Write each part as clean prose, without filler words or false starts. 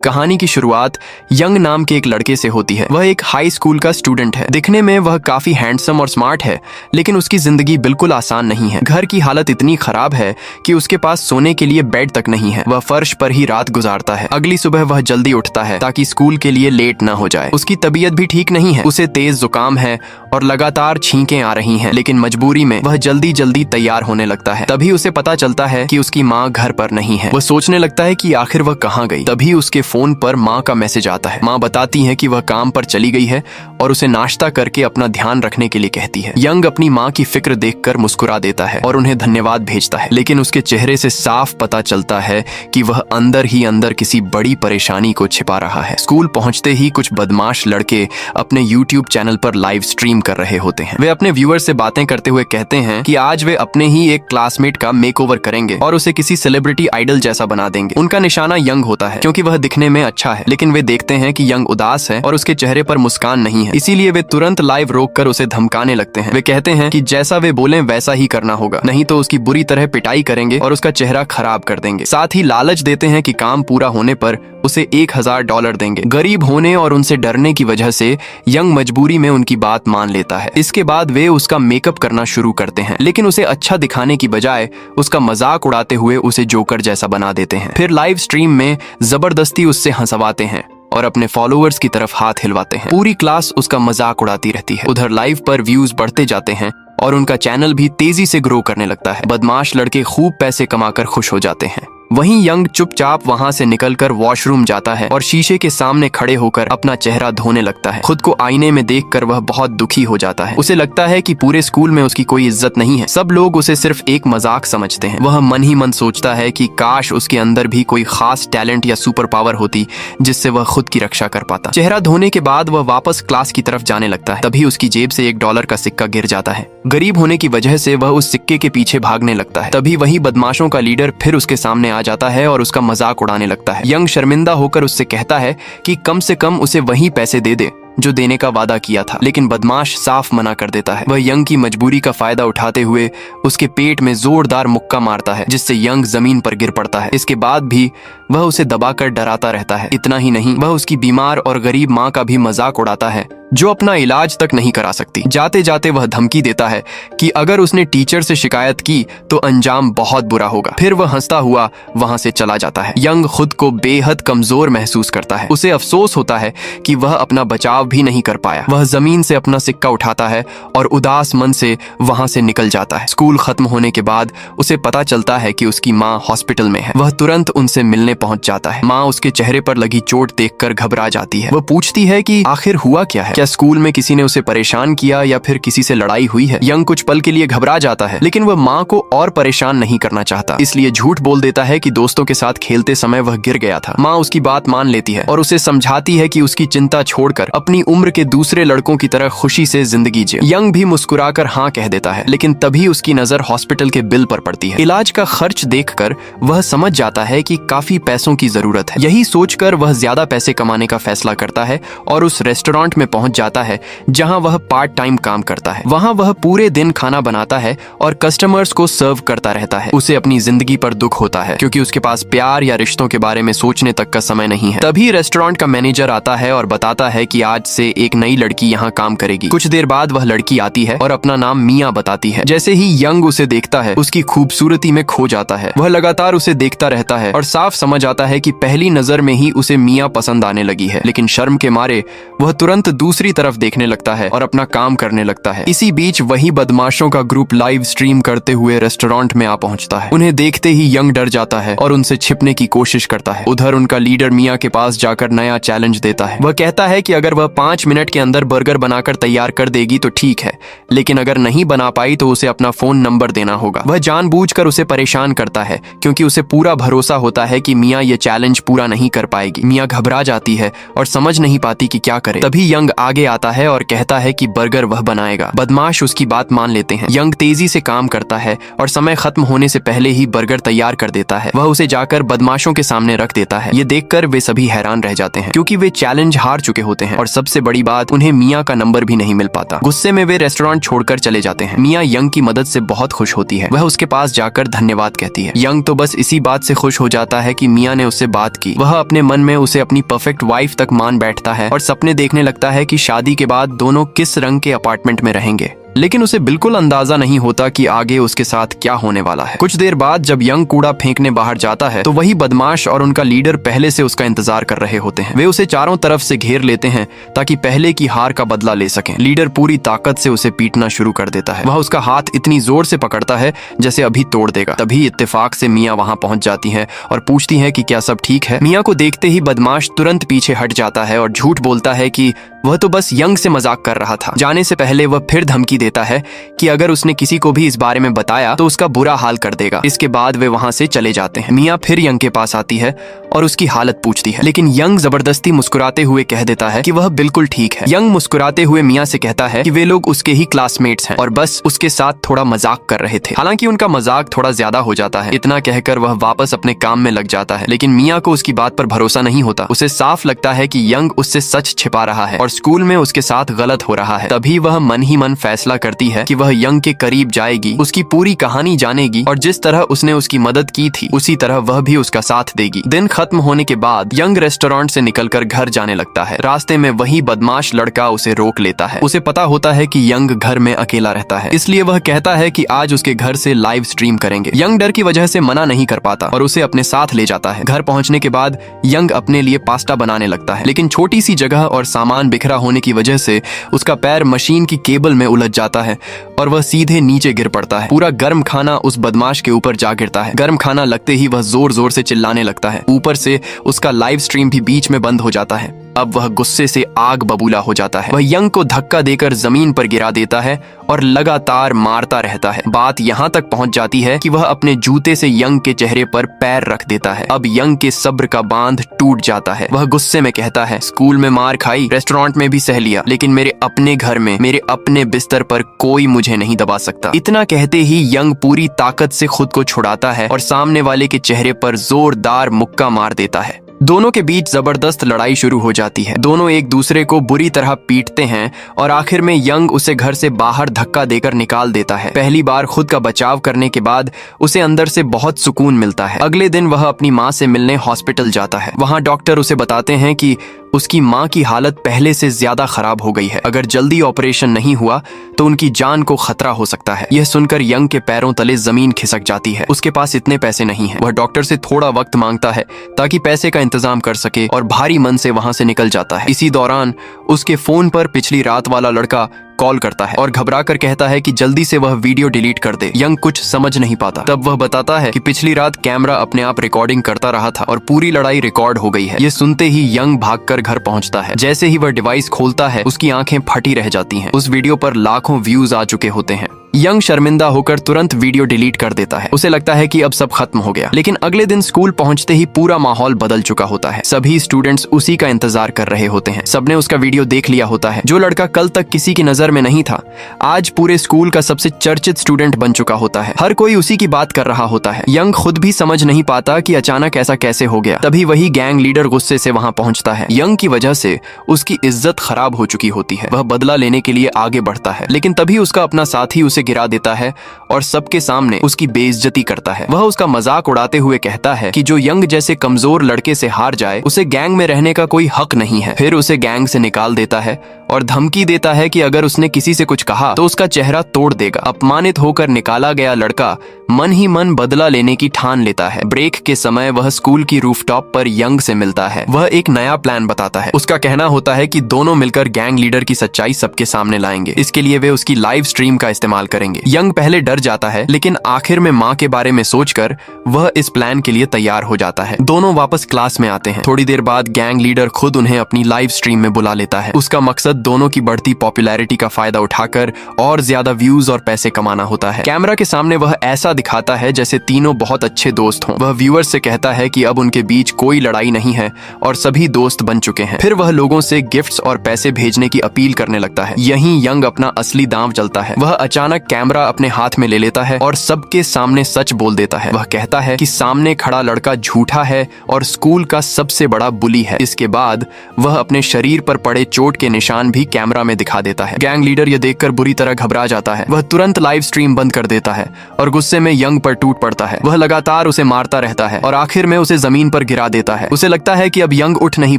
कहानी की शुरुआत यंग नाम के एक लड़के से होती है। वह एक हाई स्कूल का स्टूडेंट है। दिखने में वह काफी हैंडसम और स्मार्ट है, लेकिन उसकी जिंदगी बिल्कुल आसान नहीं है। घर की हालत इतनी खराब है कि उसके पास सोने के लिए बेड तक नहीं है। वह फर्श पर ही रात गुजारता है। अगली सुबह वह जल्दी उठता है ताकि स्कूल के लिए लेट न हो जाए। उसकी तबीयत भी ठीक नहीं है। उसे तेज जुकाम है और लगातार छींकें आ रही हैं, लेकिन मजबूरी में वह जल्दी जल्दी तैयार होने लगता है। तभी उसे पता चलता है कि उसकी माँ घर पर नहीं है। वह सोचने लगता है कि आखिर वह कहाँ गई। तभी उसके फोन पर माँ का मैसेज आता है। माँ बताती है कि वह काम पर चली गई है और उसे नाश्ता करके अपना ध्यान रखने के लिए कहती है। यंग अपनी माँ की फिक्र देखकर मुस्कुरा देता है और उन्हें धन्यवाद भेजता है, लेकिन उसके चेहरे से साफ पता चलता है कि वह अंदर ही अंदर किसी बड़ी परेशानी को छिपा रहा है। स्कूल पहुंचते ही कुछ बदमाश लड़के अपने YouTube चैनल पर लाइव स्ट्रीम कर रहे होते हैं। वे अपने व्यूअर्स से बातें करते हुए कहते हैं कि आज वे अपने ही एक क्लासमेट का मेकओवर करेंगे और उसे किसी सेलिब्रिटी आइडल जैसा बना देंगे। उनका निशाना यंग होता है क्योंकि वह दिखने में अच्छा है, लेकिन वे देखते हैं कि यंग उदास है और उसके चेहरे पर मुस्कान नहीं है। इसीलिए वे तुरंत लाइव रोककर उसे धमकाने लगते हैं। वे कहते हैं कि जैसा वे बोलें वैसा ही करना होगा, नहीं तो उसकी बुरी तरह पिटाई करेंगे और उसका चेहरा खराब कर देंगे। साथ ही लालच देते हैं कि काम पूरा होने पर उसे $1000 देंगे। गरीब होने और उनसे डरने की वजह से यंग मजबूरी में उनकी बात मान लेता है। इसके बाद वे उसका मेकअप करना शुरू करते हैं, लेकिन उसे अच्छा दिखाने की बजाय उसका मजाक उड़ाते हुए उसे जोकर जैसा बना देते हैं। फिर लाइव स्ट्रीम में जबरदस्ती उससे हंसवाते हैं और अपने फॉलोअर्स की तरफ हाथ हिलवाते हैं। पूरी क्लास उसका मजाक उड़ाती रहती है। उधर लाइव पर व्यूज बढ़ते जाते हैं और उनका चैनल भी तेजी से ग्रो करने लगता है। बदमाश लड़के खूब पैसे कमाकर खुश हो जाते हैं। वहीं यंग चुपचाप वहां से निकलकर वॉशरूम जाता है और शीशे के सामने खड़े होकर अपना चेहरा धोने लगता है। खुद को आईने में देखकर वह बहुत दुखी हो जाता है। उसे लगता है कि पूरे स्कूल में उसकी कोई इज्जत नहीं है। सब लोग उसे सिर्फ एक मजाक समझते हैं। वह मन ही मन सोचता है कि काश उसके अंदर भी कोई खास टैलेंट या सुपर पावर होती जिससे वह खुद की रक्षा कर पाता। चेहरा धोने के बाद वह वापस क्लास की तरफ जाने लगता है। तभी उसकी जेब से $1 का सिक्का गिर जाता है। गरीब होने की वजह से वह उस सिक्के के पीछे भागने लगता है। तभी वही बदमाशों का लीडर फिर उसके सामने आ जाता है और उसका मजाक उड़ाने लगता है। यंग शर्मिंदा होकर उससे कहता है कि कम से कम उसे वही पैसे दे दे जो देने का वादा किया था, लेकिन बदमाश साफ मना कर देता है। वह यंग की मजबूरी का फायदा उठाते हुए उसके पेट में जोरदार मुक्का मारता है, जिससे यंग जमीन पर गिर पड़ता है। इसके बाद भी वह उसे दबाकर डराता रहता है। इतना ही नहीं, वह उसकी बीमार और गरीब माँ का भी मजाक उड़ाता है जो अपना इलाज तक नहीं करा सकती। जाते जाते वह धमकी देता है कि अगर उसने टीचर से शिकायत की तो अंजाम बहुत बुरा होगा। फिर वह हंसता हुआ वहां से चला जाता है। यंग खुद को बेहद कमजोर महसूस करता है। उसे अफसोस होता है कि वह अपना बचाव भी नहीं कर पाया। वह जमीन से अपना सिक्का उठाता है और उदास मन से वहां से निकल जाता है। स्कूल खत्म होने के बाद उसे पता चलता है कि उसकी माँ हॉस्पिटल में है। वह तुरंत उनसे मिलने पहुंच जाता है। माँ उसके चेहरे पर लगी चोट देखकर घबरा जाती है। वह पूछती है कि आखिर हुआ क्या है, क्या स्कूल में किसी ने उसे परेशान किया या फिर किसी से लड़ाई हुई है। यंग कुछ पल के लिए घबरा जाता है, लेकिन वह माँ को और परेशान नहीं करना चाहता, इसलिए झूठ बोल देता है कि दोस्तों के साथ खेलते समय वह गिर गया था। माँ उसकी बात मान लेती है और उसे समझाती है कि उसकी चिंता छोड़कर अपनी उम्र के दूसरे लड़कों की तरह खुशी से जिंदगी जिए। यंग भी मुस्कुराकर हाँ कह देता है, लेकिन तभी उसकी नजर हॉस्पिटल के बिल पर पड़ती है। इलाज का खर्च देखकर वह समझ जाता है कि काफी पैसों की जरूरत है। यही सोचकर वह ज्यादा पैसे कमाने का फैसला करता है और उस रेस्टोरेंट में पहुंच जाता है जहां वह पार्ट टाइम काम करता है। वहां वह पूरे दिन खाना बनाता है और कस्टमर्स को सर्व करता रहता है। उसे अपनी जिंदगी पर दुख होता है क्योंकि उसके पास प्यार या रिश्तों के बारे में सोचने तक का समय नहीं है। तभी रेस्टोरेंट का मैनेजर आता है और बताता है कि आज से एक नई लड़की यहाँ काम करेगी। कुछ देर बाद वह लड़की आती है और अपना नाम मिया बताती है। जैसे ही यंग उसे देखता है, उसकी खूबसूरती में खो जाता है। वह लगातार उसे देखता रहता है और साफ समझ आता है कि पहली नजर में ही उसे मिया पसंद आने लगी है, लेकिन शर्म के मारे वह तुरंत दूसरी तरफ देखने लगता है और अपना काम करने लगता है। इसी बीच वही बदमाशों का ग्रुप लाइव स्ट्रीम करते हुए रेस्टोरेंट में आ पहुंचता है। उन्हें देखते ही यंग डर जाता है और उनसे छिपने की कोशिश करता है। उधर उनका लीडर मिया के पास जाकर नया चैलेंज देता है। वह कहता है कि अगर वह 5 मिनट के अंदर बर्गर बनाकर तैयार कर देगी तो ठीक है, लेकिन अगर नहीं बना पाई तो उसे अपना फोन नंबर देना होगा। वह जानबूझकर उसे परेशान करता है क्योंकि उसे पूरा भरोसा होता है कि मिया ये चैलेंज पूरा नहीं कर पाएगी। मिया घबरा जाती है और समझ नहीं पाती कि क्या करे। तभी यंग आगे आता है और कहता है कि बर्गर वह बनाएगा। बदमाश उसकी बात मान लेते हैं। यंग तेजी से काम करता है और समय खत्म होने से पहले ही बर्गर तैयार कर देता है। वह उसे जाकर बदमाशों के सामने रख देता है। ये देखकर वे सभी हैरान रह जाते हैं क्योंकि वे चैलेंज हार चुके होते हैं और सबसे बड़ी बात, उन्हें मिया का नंबर भी नहीं मिल पाता। गुस्से में वे रेस्टोरेंट छोड़कर चले जाते हैं। मिया यंग की मदद से बहुत खुश होती है। वह उसके पास जाकर धन्यवाद कहती है। यंग तो बस इसी बात से खुश हो जाता है कि मिया ने उससे बात की। वह अपने मन में उसे अपनी परफेक्ट वाइफ तक मान बैठता है और सपने देखने लगता है कि शादी के बाद दोनों किस रंग के अपार्टमेंट में रहेंगे। लेकिन उसे बिल्कुल अंदाजा नहीं होता कि आगे उसके साथ क्या होने वाला है। कुछ देर बाद जब यंग कूड़ा फेंकने बाहर जाता है तो वही बदमाश और उनका लीडर पहले से उसका इंतजार कर रहे होते हैं। वे उसे चारों तरफ से घेर लेते हैं ताकि पहले की हार का बदला ले सकें। लीडर पूरी ताकत से उसे पीटना शुरू कर देता है। वह उसका हाथ इतनी जोर से पकड़ता है जैसे अभी तोड़ देगा। तभी इत्तेफाक से मिया वहां पहुंच जाती है और पूछती है कि क्या सब ठीक है। मिया को देखते ही बदमाश तुरंत पीछे हट जाता है और झूठ बोलता है कि वह तो बस यंग से मजाक कर रहा था। जाने से पहले वह फिर धमकी देता है कि अगर उसने किसी को भी इस बारे में बताया तो उसका बुरा हाल कर देगा। इसके बाद वे वहां से चले जाते हैं। मिया फिर यंग के पास आती है और उसकी हालत पूछती है, लेकिन यंग जबरदस्ती मुस्कुराते हुए कह देता है कि वह बिल्कुल ठीक है। यंग मुस्कुराते हुए मिया से कहता है कि वे लोग उसके ही क्लासमेट्स हैं और बस उसके साथ थोड़ा मजाक कर रहे थे। हालांकि उनका मजाक थोड़ा ज्यादा हो जाता है। इतना कहकर वह वापस अपने काम में लग जाता है, लेकिन मिया को उसकी बात पर भरोसा नहीं होता। उसे साफ लगता है कि यंग उससे सच छिपा रहा है और स्कूल में उसके साथ गलत हो रहा है। तभी वह मन ही मन फैसला करती है कि वह यंग के करीब जाएगी, उसकी पूरी कहानी जानेगी और जिस तरह उसने उसकी मदद की थी उसी तरह वह भी उसका साथ देगी। दिन खत्म होने के बाद यंग रेस्टोरेंट से निकलकर घर जाने लगता है। रास्ते में वही बदमाश लड़का उसे रोक लेता है। उसे पता होता है कि यंग घर में अकेला रहता है, इसलिए वह कहता है कि आज उसके घर से लाइव स्ट्रीम करेंगे। यंग डर की वजह से मना नहीं कर पाता और उसे अपने साथ ले जाता है। घर पहुंचने के बाद यंग अपने लिए पास्ता बनाने लगता है, लेकिन छोटी सी जगह और सामान बिखरा होने की वजह से उसका पैर मशीन की केबल में उलझ जाता है और वह सीधे नीचे गिर पड़ता है। पूरा गर्म खाना उस बदमाश के ऊपर जा गिरता है। गर्म खाना लगते ही वह जोर जोर से चिल्लाने लगता है। ऊपर से उसका लाइव स्ट्रीम भी बीच में बंद हो जाता है। अब वह गुस्से से आग बबूला हो जाता है। वह यंग को धक्का देकर जमीन पर गिरा देता है और लगातार मारता रहता है। बात यहाँ तक पहुँच जाती है कि वह अपने जूते से यंग के चेहरे पर पैर रख देता है। अब यंग के सब्र का बांध टूट जाता है। वह गुस्से में कहता है, स्कूल में मार खाई, रेस्टोरेंट में भी सह लिया, लेकिन मेरे अपने घर में, मेरे अपने बिस्तर पर कोई मुझे नहीं दबा सकता। इतना कहते ही यंग पूरी ताकत से खुद को छुड़ाता है और सामने वाले के चेहरे पर जोरदार मुक्का मार देता है। दोनों के बीच जबरदस्त लड़ाई शुरू हो जाती है। दोनों एक दूसरे को बुरी तरह पीटते हैं और आखिर में यंग उसे घर से बाहर धक्का देकर निकाल देता है। पहली बार खुद का बचाव करने के बाद उसे अंदर से बहुत सुकून मिलता है। अगले दिन वह अपनी माँ से मिलने हॉस्पिटल जाता है। वहाँ डॉक्टर उसे बताते हैं कि उसकी माँ की हालत पहले से ज्यादा खराब हो गई है। अगर जल्दी ऑपरेशन नहीं हुआ तो उनकी जान को खतरा हो सकता है। यह सुनकर यंग के पैरों तले जमीन खिसक जाती है। उसके पास इतने पैसे नहीं हैं। वह डॉक्टर से थोड़ा वक्त मांगता है ताकि पैसे का इंतजाम कर सके और भारी मन से वहां से निकल जाता है। इसी दौरान उसके फोन पर पिछली रात वाला लड़का कॉल करता है और घबरा कर कहता है कि जल्दी से वह वीडियो डिलीट कर दे। यंग कुछ समझ नहीं पाता। तब वह बताता है कि पिछली रात कैमरा अपने आप रिकॉर्डिंग करता रहा था और पूरी लड़ाई रिकॉर्ड हो गई है। ये सुनते ही यंग भागकर घर पहुंचता है। जैसे ही वह डिवाइस खोलता है उसकी आंखें फटी रह जाती हैं। उस वीडियो पर लाखों व्यूज आ चुके होते हैं। यंग शर्मिंदा होकर तुरंत वीडियो डिलीट कर देता है। उसे लगता है कि अब सब खत्म हो गया। लेकिन अगले दिन स्कूल पहुंचते ही पूरा माहौल बदल चुका होता है। सभी स्टूडेंट्स उसी का इंतजार कर रहे होते हैं। सबने उसका वीडियो देख लिया होता है। जो लड़का कल तक किसी की नजर में नहीं था, आज पूरे स्कूल का सबसे चर्चित स्टूडेंट बन चुका होता है। हर कोई उसी की बात कर रहा होता है। यंग खुद भी समझ नहीं पाता कि अचानक ऐसा कैसे हो गया। तभी वही गैंग लीडर गुस्से से वहां पहुंचता है। यंग की वजह से उसकी इज्जत खराब हो चुकी होती है। वह बदला लेने के लिए आगे बढ़ता है, लेकिन तभी उसका अपना साथी उसे गिरा देता है और सबके सामने उसकी बेइज्जती करता है। वह उसका मजाक उड़ाते हुए कहता है कि जो यंग जैसे कमजोर लड़के से हार जाए उसे गैंग में रहने का कोई हक नहीं है। फिर उसे गैंग से निकाल देता है और धमकी देता है कि अगर उसने किसी से कुछ कहा तो उसका चेहरा तोड़ देगा। अपमानित होकर निकाला गया लड़का मन ही मन बदला लेने की ठान लेता है। ब्रेक के समय वह स्कूल की रूफटॉप पर यंग से मिलता है। वह एक नया प्लान बताता है। उसका कहना होता है कि दोनों मिलकर गैंग लीडर की सच्चाई सबके सामने लाएंगे। इसके लिए वे उसकी लाइव स्ट्रीम का इस्तेमाल करेंगे। यंग पहले डर जाता है, लेकिन आखिर में माँ के बारे में सोचकर वह इस प्लान के लिए तैयार हो जाता है। दोनों वापस क्लास में आते हैं। थोड़ी देर बाद गैंग लीडर खुद उन्हें अपनी लाइव स्ट्रीम में बुला लेता है। उसका मकसद दोनों की बढ़ती पॉपुलैरिटी का फायदा उठाकर और ज्यादा व्यूज और पैसे कमाना होता है। कैमरा के सामने वह ऐसा दिखाता है जैसे तीनों बहुत अच्छे दोस्त हों। वह व्यूअर्स से कहता है कि अब उनके बीच कोई लड़ाई नहीं है और सभी दोस्त बन चुके हैं। फिर वह लोगों से गिफ्ट्स और पैसे भेजने की अपील करने लगता है। यहीं यंग अपना असली दांव चलता है। वह अचानक कैमरा अपने हाथ में ले लेता है और सबके सामने सच बोल देता है। वह कहता है कि सामने खड़ा लड़का झूठा है और स्कूल का सबसे बड़ा बुली है। इसके बाद वह अपने शरीर पर पड़े चोट के निशान भी कैमरा में दिखा देता है। गैंग लीडर यह देखकर बुरी तरह घबरा जाता है। वह तुरंत लाइव स्ट्रीम बंद कर देता है और गुस्से में यंग पर टूट पड़ता है। वह लगातार उसे मारता रहता है और आखिर में उसे जमीन पर गिरा देता है। उसे लगता है कि अब यंग उठ नहीं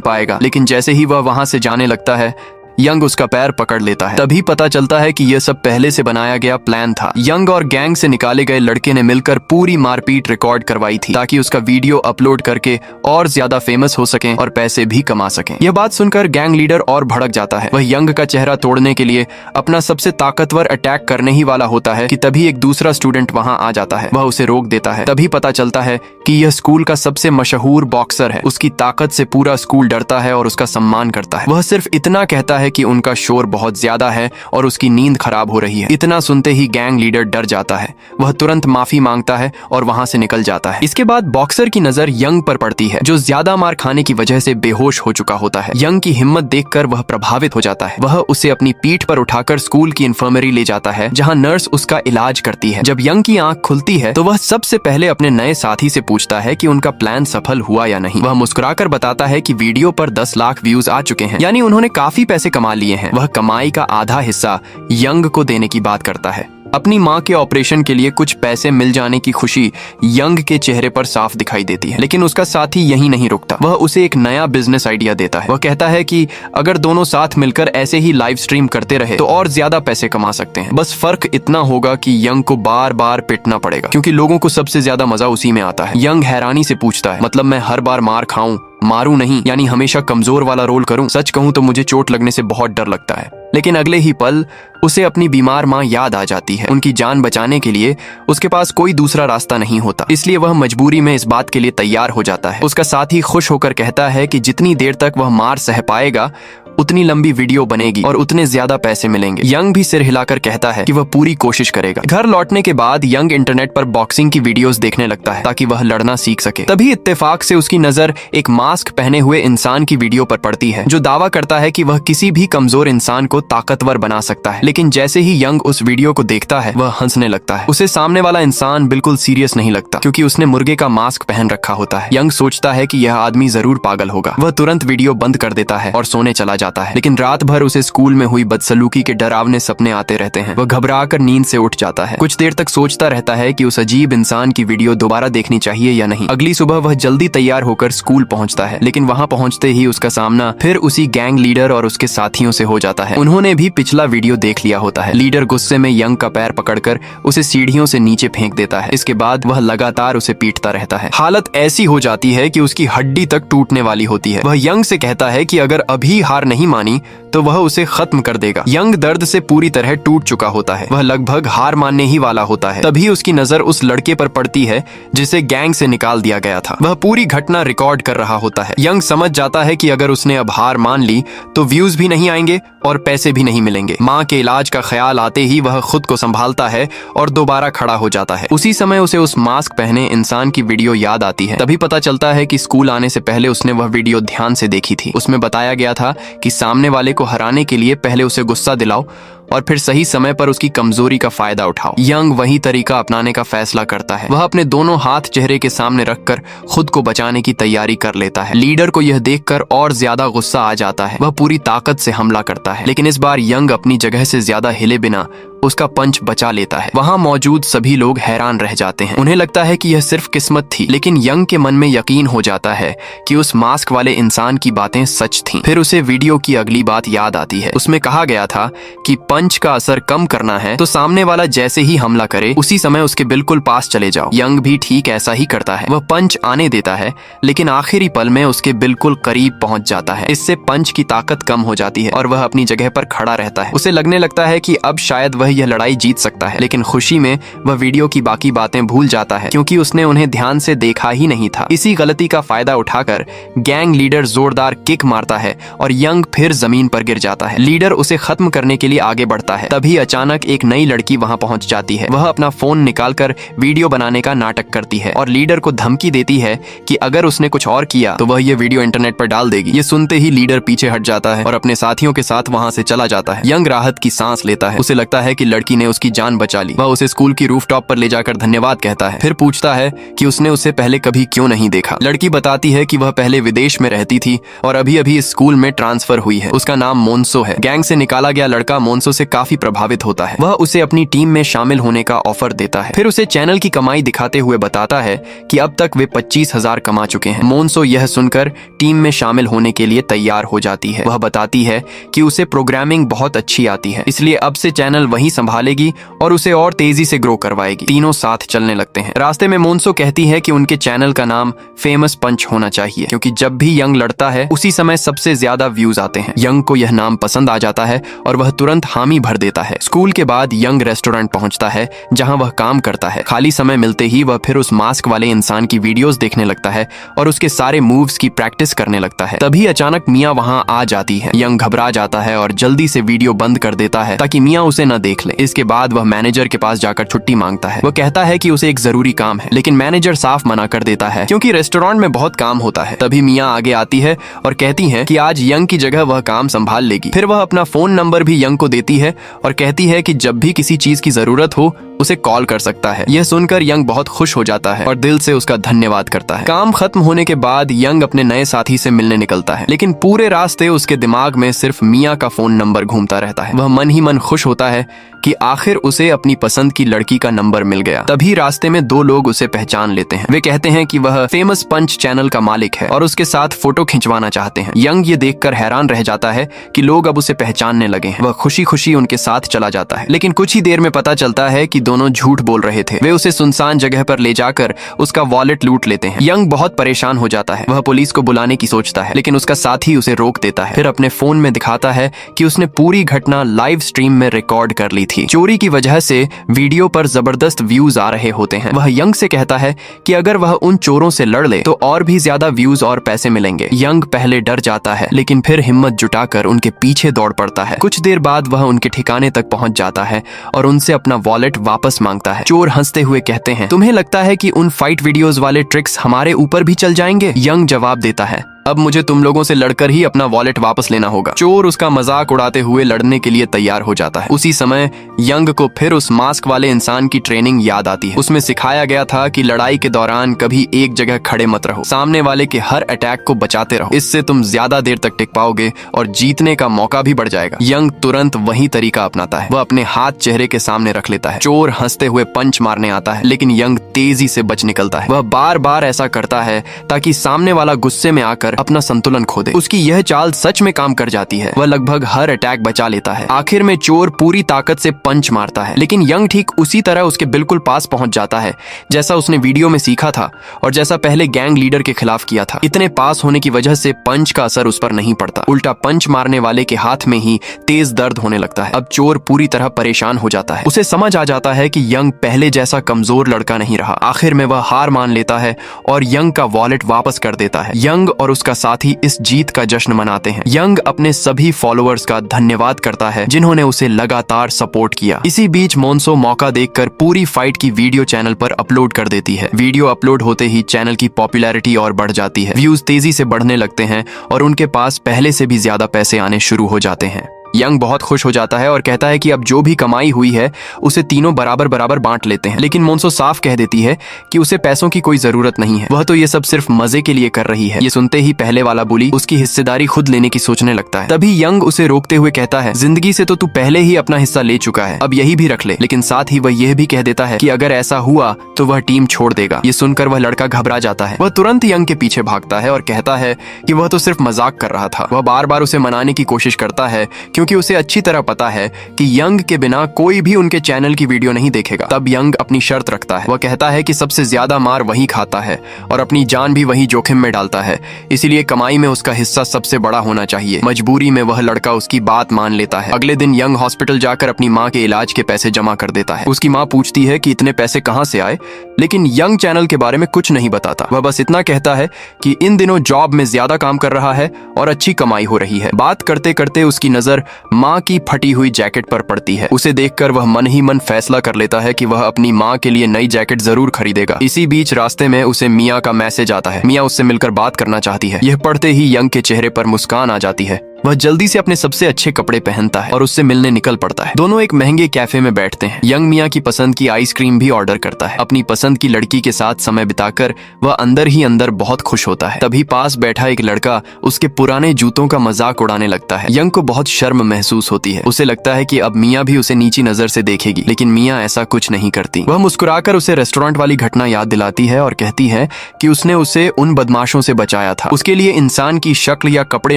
पाएगा, लेकिन जैसे ही वह वहां से जाने लगता है, यंग उसका पैर पकड़ लेता है। तभी पता चलता है कि यह सब पहले से बनाया गया प्लान था। यंग और गैंग से निकाले गए लड़के ने मिलकर पूरी मारपीट रिकॉर्ड करवाई थी ताकि उसका वीडियो अपलोड करके और ज्यादा फेमस हो सकें और पैसे भी कमा सकें। यह बात सुनकर गैंग लीडर और भड़क जाता है। वह यंग का चेहरा तोड़ने के लिए अपना सबसे ताकतवर अटैक करने ही वाला होता है कि तभी एक दूसरा स्टूडेंट वहां आ जाता है। वह उसे रोक देता है। तभी पता चलता है कि यह स्कूल का सबसे मशहूर बॉक्सर है। उसकी ताकत से पूरा स्कूल डरता है और उसका सम्मान करता है। वह सिर्फ इतना कहता है कि उनका शोर बहुत ज्यादा है और उसकी नींद खराब हो रही है। इतना सुनते ही गैंग लीडर डर जाता है। वह तुरंत माफी मांगता है और वहां से निकल जाता है। इसके बाद बॉक्सर की नजर यंग पर पड़ती है, जो ज्यादा मार खाने की वजह से बेहोश हो चुका होता है। यंग की हिम्मत देखकर वह प्रभावित हो जाता है। वह उसे अपनी पीठ पर उठाकर स्कूल की इन्फर्मरी ले जाता है, जहां नर्स उसका इलाज करती है। जब यंग की आंख खुलती है तो वह सबसे पहले अपने नए साथी से पूछता है कि उनका प्लान सफल हुआ या नहीं। वह मुस्कुराकर बताता है कि वीडियो पर 10 लाख व्यूज आ चुके हैं, यानी उन्होंने काफी पैसे कमा लिए हैं। वह कमाई का आधा हिस्सा यंग को देने की बात करता है। अपनी माँ के ऑपरेशन के लिए कुछ पैसे मिल जाने की खुशी यंग के चेहरे पर साफ दिखाई देती है। लेकिन उसका साथी यही नहीं रुकता। वह उसे एक नया बिजनेस आइडिया देता है। वह कहता है कि अगर दोनों साथ मिलकर ऐसे ही लाइव स्ट्रीम करते रहे तो और ज्यादा पैसे कमा सकते हैं। बस फर्क इतना होगा कि यंग को बार बार पिटना पड़ेगा, क्योंकि लोगों को सबसे ज्यादा मजा उसी में आता है। यंग हैरानी से पूछता है, मतलब मैं हर बार मार खाऊं, मारूं नहीं, यानी हमेशा कमजोर वाला रोल करूं? सच कहूं तो मुझे चोट लगने से बहुत डर लगता है। लेकिन अगले ही पल उसे अपनी बीमार माँ याद आ जाती है। उनकी जान बचाने के लिए उसके पास कोई दूसरा रास्ता नहीं होता, इसलिए वह मजबूरी में इस बात के लिए तैयार हो जाता है। उसका साथी खुश होकर कहता है कि जितनी देर तक वह मार सह पाएगा उतनी लंबी वीडियो बनेगी और उतने ज्यादा पैसे मिलेंगे। यंग भी सिर हिलाकर कहता है कि वह पूरी कोशिश करेगा। घर लौटने के बाद यंग इंटरनेट पर बॉक्सिंग की वीडियोस देखने लगता है ताकि वह लड़ना सीख सके। तभी इत्तेफाक से उसकी नजर एक मास्क पहने हुए इंसान की वीडियो पर पड़ती है, जो दावा करता है कि वह किसी भी कमजोर इंसान को ताकतवर बना सकता है। लेकिन जैसे ही यंग उस वीडियो को देखता है, वह हंसने लगता है। उसे सामने वाला इंसान बिल्कुल सीरियस नहीं लगता, क्योंकि उसने मुर्गे का मास्क पहन रखा होता है। यंग सोचता है कि यह आदमी जरूर पागल होगा। वह तुरंत वीडियो बंद कर देता है और सोने चला जाता है। लेकिन रात भर उसे स्कूल में हुई बदसलूकी के डरावने सपने आते रहते हैं। वह घबराकर नींद से उठ जाता है। कुछ देर तक सोचता रहता है कि उस अजीब इंसान की वीडियो दोबारा देखनी चाहिए या नहीं। अगली सुबह वह जल्दी तैयार होकर स्कूल पहुंचता है, लेकिन वहां पहुंचते ही उसका सामना फिर उसी गैंग लीडर और उसके साथियों से हो जाता है। उन्होंने भी पिछला वीडियो देख लिया होता है। लीडर गुस्से में यंग का पैर पकड़कर उसे सीढ़ियों से नीचे फेंक देता है। इसके बाद वह लगातार उसे पीटता रहता है। हालत ऐसी हो जाती है कि उसकी हड्डी तक टूटने वाली होती है। वह यंग से कहता है कि अगर अभी हार नहीं मानी तो वह उसे खत्म कर देगा। यंग दर्द से पूरी तरह टूट चुका होता है। वह लगभग हार मानने ही वाला होता है। तभी उसकी नजर उस लड़के पर पड़ती है जिसे गैंग से निकाल दिया गया था। वह पूरी घटना रिकॉर्ड कर रहा होता है। यंग समझ जाता है कि अगर उसने अब हार मान ली तो व्यूज भी नहीं आएंगे और पैसे भी नहीं मिलेंगे। माँ के इलाज का ख्याल आते ही वह खुद को संभालता है और दोबारा खड़ा हो जाता है। उसी समय उसे उस मास्क पहने इंसान की वीडियो याद आती है। तभी पता चलता है कि स्कूल आने से पहले उसने वह वीडियो ध्यान से देखी थी। उसमें बताया गया था कि सामने वाले को हराने के लिए पहले उसे गुस्सा दिलाओ और फिर सही समय पर उसकी कमजोरी का फायदा उठाओ। यंग वही तरीका अपनाने का फैसला करता है। वह अपने दोनों हाथ चेहरे के सामने रखकर खुद को बचाने की तैयारी कर लेता है। लीडर को यह देखकर और ज्यादा गुस्सा आ जाता है। वह पूरी ताकत से हमला करता है, लेकिन इस बार यंग अपनी जगह से ज्यादा हिले बिना उसका पंच बचा लेता है। वहां मौजूद सभी लोग हैरान रह जाते हैं। उन्हें लगता है कि यह सिर्फ किस्मत थी, लेकिन यंग के मन में यकीन हो जाता है कि उस मास्क वाले इंसान की बातें सच थीं। फिर उसे वीडियो की अगली बात याद आती है। उसमें कहा गया था कि पंच का असर कम करना है तो सामने वाला जैसे ही हमला करे उसी समय उसके बिल्कुल पास चले जाओ। यंग भी ठीक ऐसा ही करता है। वह पंच आने देता है, लेकिन आखिरी पल में उसके बिल्कुल करीब पहुंच जाता है। इससे पंच की ताकत कम हो जाती है और वह अपनी जगह पर खड़ा रहता है। उसे लगने लगता है कि अब शायद वह यह लड़ाई जीत सकता है, लेकिन खुशी में वह वीडियो की बाकी बातें भूल जाता है क्योंकि उसने उन्हें ध्यान से देखा ही नहीं था। इसी गलती का फायदा उठाकर गैंग लीडर जोरदार किक मारता है और यंग फिर जमीन पर गिर जाता है। लीडर उसे खत्म करने के लिए आगे बढ़ता है। तभी अचानक एक नई लड़की वहां पहुंच जाती है। वह अपना फोन निकालकर वीडियो बनाने का नाटक करती है और लीडर को धमकी देती है कि अगर उसने कुछ और किया तो वह यह वीडियो इंटरनेट पर डाल देगी। ये सुनते ही लीडर पीछे हट जाता है और अपने साथियों के साथ वहां से चला जाता है। यंग राहत की सांस लेता है। उसे लगता है कि लड़की ने उसकी जान बचा ली। वह उसे स्कूल की रूफटॉप पर ले जाकर धन्यवाद कहता है। फिर पूछता है कि उसने उसे पहले कभी क्यों नहीं देखा। लड़की बताती है कि वह पहले विदेश में रहती थी और अभी अभी इस स्कूल में ट्रांसफर हुई है। उसका नाम मोन्सो है। गैंग से निकाला गया लड़का मोन्सो से काफी प्रभावित होता है। वह उसे अपनी टीम में शामिल होने का ऑफर देता है। फिर उसे चैनल की कमाई दिखाते हुए बताता है कि अब तक वे 25,000 कमा चुके हैं। मोन्सो यह सुनकर टीम में शामिल होने के लिए तैयार हो जाती है। वह बताती है कि उसे प्रोग्रामिंग बहुत अच्छी आती है, इसलिए अब से चैनल वही संभालेगी और उसे और तेजी से ग्रो करवाएगी। तीनों साथ चलने लगते हैं। रास्ते में मोन्सो कहती है कि उनके चैनल का नाम फेमस पंच होना चाहिए क्योंकि जब भी यंग लड़ता है उसी समय सबसे ज्यादा व्यूज आते हैं। यंग को यह नाम पसंद आ जाता है और वह तुरंत हामी भर देता है। स्कूल के बाद यंग रेस्टोरेंट पहुंचता है जहां वह काम करता है। खाली समय मिलते ही वह फिर उस मास्क वाले इंसान की वीडियोस देखने लगता है और उसके सारे मूव्स की प्रैक्टिस करने लगता है। तभी अचानक मिया वहां आ जाती है। यंग घबरा जाता है और जल्दी से वीडियो बंद कर देता है ताकि मिया उसे न देख ले। इसके बाद वह मैनेजर के पास जाकर छुट्टी मांगता है। वह कहता है कि उसे एक जरूरी काम है, लेकिन मैनेजर साफ मना कर देता है क्योंकि रेस्टोरेंट में बहुत काम होता है। तभी मिया आगे आती है और कहती है कि आज यंग की जगह वह काम संभाल लेगी। फिर वह अपना फोन नंबर भी यंग को देती है और कहती है कि जब भी किसी चीज की जरूरत हो उसे कॉल कर सकता है। यह सुनकर यंग बहुत खुश हो जाता है और दिल से उसका धन्यवाद करता है। काम खत्म होने के बाद यंग अपने नए साथी से मिलने निकलता है, लेकिन पूरे रास्ते उसके दिमाग में सिर्फ मिया का फोन नंबर घूमता रहता है। वह मन ही मन खुश होता है कि आखिर उसे अपनी पसंद की लड़की का नंबर मिल गया। तभी रास्ते में दो लोग उसे पहचान लेते हैं। वे कहते हैं कि वह फेमस पंच चैनल का मालिक है और उसके साथ फोटो खिंचवाना चाहते हैं। यंग ये देखकर हैरान रह जाता है कि लोग अब उसे पहचानने लगे हैं। वह खुशी खुशी उनके साथ चला जाता है, लेकिन कुछ ही देर में पता चलता है कि दोनों झूठ बोल रहे थे। वे उसे सुनसान जगह पर ले जाकर उसका वॉलेट लूट लेते हैं। यंग बहुत परेशान हो जाता है। वह पुलिस को बुलाने की सोचता है, लेकिन उसका साथी उसे रोक देता है। फिर अपने फोन में दिखाता है कि उसने पूरी घटना लाइव स्ट्रीम में रिकॉर्ड कर ली थी। चोरी की वजह से वीडियो पर जबरदस्त व्यूज आ रहे होते हैं। वह यंग से कहता है कि अगर वह उन चोरों से लड़ ले तो और भी ज्यादा व्यूज और पैसे मिलेंगे। यंग पहले डर जाता है, लेकिन फिर हिम्मत जुटाकर उनके पीछे दौड़ पड़ता है। कुछ देर बाद वह उनके ठिकाने तक पहुंच जाता है और उनसे अपना वॉलेट वापस मांगता है। चोर हंसते हुए कहते हैं, तुम्हें लगता है कि उन फाइट वीडियोस वाले ट्रिक्स हमारे ऊपर भी चल जाएंगे? यंग जवाब देता है, अब मुझे तुम लोगों से लड़कर ही अपना वॉलेट वापस लेना होगा। चोर उसका मजाक उड़ाते हुए लड़ने के लिए तैयार हो जाता है। उसी समय यंग को फिर उस मास्क वाले इंसान की ट्रेनिंग याद आती है। उसमें सिखाया गया था कि लड़ाई के दौरान कभी एक जगह खड़े मत रहो, सामने वाले के हर अटैक को बचाते रहो। इससे तुम ज्यादा देर तक टिक पाओगे और जीतने का मौका भी बढ़ जाएगा। यंग तुरंत वही तरीका अपनाता है। वह अपने हाथ चेहरे के सामने रख लेता है। चोर हंसते हुए पंच मारने आता है, लेकिन यंग तेजी से बच निकलता है। वह बार बार ऐसा करता है ताकि सामने वाला गुस्से में आकर अपना संतुलन खो दे। उसकी यह चाल सच में काम कर जाती है। वह लगभग हर अटैक बचा लेता है। आखिर में चोर पूरी ताकत से पंच मारता है, लेकिन यंग ठीक उसी तरह उसके बिल्कुल पास पहुंच जाता है जैसा उसने वीडियो में सीखा था और जैसा पहले गैंग लीडर के खिलाफ किया था। इतने पास होने की वजह से पंच का असर उस पर नहीं पड़ता। उल्टा पंच मारने वाले के हाथ में ही तेज दर्द होने लगता है। अब चोर पूरी तरह परेशान हो जाता है। उसे समझ आ जाता है कि यंग पहले जैसा कमजोर लड़का नहीं रहा। आखिर में वह हार मान लेता है और यंग का वॉलेट वापस कर देता है। यंग और उसका साथी इस जीत का जश्न मनाते हैं। यंग अपने सभी फॉलोअर्स का धन्यवाद करता है जिन्होंने उसे लगातार सपोर्ट किया। इसी बीच मोन्सो मौका देखकर पूरी फाइट की वीडियो चैनल पर अपलोड कर देती है। वीडियो अपलोड होते ही चैनल की पॉपुलैरिटी और बढ़ जाती है। व्यूज तेजी से बढ़ने लगते हैं और उनके पास पहले से भी ज्यादा पैसे आने शुरू हो जाते हैं। यंग बहुत खुश हो जाता है और कहता है कि अब जो भी कमाई हुई है उसे तीनों बराबर बराबर बांट लेते हैं। लेकिन मोन्सो साफ कह देती है कि उसे पैसों की कोई जरूरत नहीं है। वह तो ये सब सिर्फ मजे के लिए कर रही है। ये सुनते ही पहले वाला बुली उसकी हिस्सेदारी खुद लेने की सोचने लगता है। तभी यंग उसे रोकते हुए कहता है, जिंदगी से तो तू पहले ही अपना हिस्सा ले चुका है, अब यही भी रख ले। लेकिन साथ ही वह यह भी कह देता है कि अगर ऐसा हुआ तो वह टीम छोड़ देगा। ये सुनकर वह लड़का घबरा जाता है। वह तुरंत यंग के पीछे भागता है और कहता है कि वह तो सिर्फ मजाक कर रहा था। वह बार बार उसे मनाने की कोशिश करता है क्योंकि उसे अच्छी तरह पता है कि यंग के बिना कोई भी उनके चैनल की वीडियो नहीं देखेगा। तब यंग अपनी शर्त रखता है। वह कहता है कि सबसे ज्यादा मार वही खाता है और अपनी जान भी वही जोखिम में डालता है, इसीलिए कमाई में उसका हिस्सा सबसे बड़ा होना चाहिए। मजबूरी में वह लड़का उसकी बात मान लेता है। अगले दिन यंग हॉस्पिटल जाकर अपनी माँ के इलाज के पैसे जमा कर देता है। उसकी माँ पूछती है कि इतने पैसे कहाँ से आए, लेकिन यंग चैनल के बारे में कुछ नहीं बताता। वह बस इतना कहता है कि इन दिनों जॉब में ज्यादा काम कर रहा है और अच्छी कमाई हो रही है। बात करते करते उसकी नजर माँ की फटी हुई जैकेट पर पड़ती है। उसे देखकर वह मन ही मन फैसला कर लेता है कि वह अपनी माँ के लिए नई जैकेट जरूर खरीदेगा। इसी बीच रास्ते में उसे मियाँ का मैसेज आता है। मियाँ उससे मिलकर बात करना चाहती है। यह पढ़ते ही यंग के चेहरे पर मुस्कान आ जाती है। वह जल्दी से अपने सबसे अच्छे कपड़े पहनता है और उससे मिलने निकल पड़ता है। दोनों एक महंगे कैफे में बैठते हैं। यंग मियाँ की पसंद की आइसक्रीम भी ऑर्डर करता है। अपनी पसंद की लड़की के साथ समय बिताकर वह अंदर ही अंदर बहुत खुश होता है। तभी पास बैठा एक लड़का उसके पुराने जूतों का मजाक उड़ाने लगता है। यंग को बहुत शर्म महसूस होती है। उसे लगता है कि अब मियाँ भी उसे नीची नजर से देखेगी, लेकिन मियाँ ऐसा कुछ नहीं करती। वह मुस्कुराकर उसे रेस्टोरेंट वाली घटना याद दिलाती है और कहती है कि उसने उसे उन बदमाशों से बचाया था। उसके लिए इंसान की शक्ल या कपड़े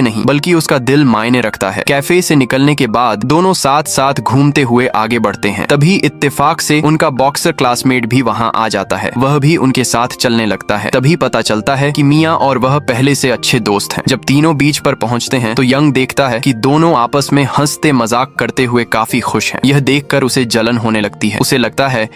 नहीं, बल्कि उसका दिल मायने रखता है। कैफे से निकलने के बाद दोनों साथ साथ घूमते हुए आगे बढ़ते हैं। तभी इत्तेफाक से उनका बॉक्सर क्लासमेट भी वहां आ जाता है। वह भी उनके साथ चलने लगता है। तभी पता चलता है कि मियाँ और वह पहले से अच्छे दोस्त हैं। जब तीनों बीच पर पहुंचते हैं तो यंग देखता है कि दोनों आपस में हंसते मजाक करते हुए काफी खुश हैं। यह देखकर उसे जलन होने लगती है। उसे लगता है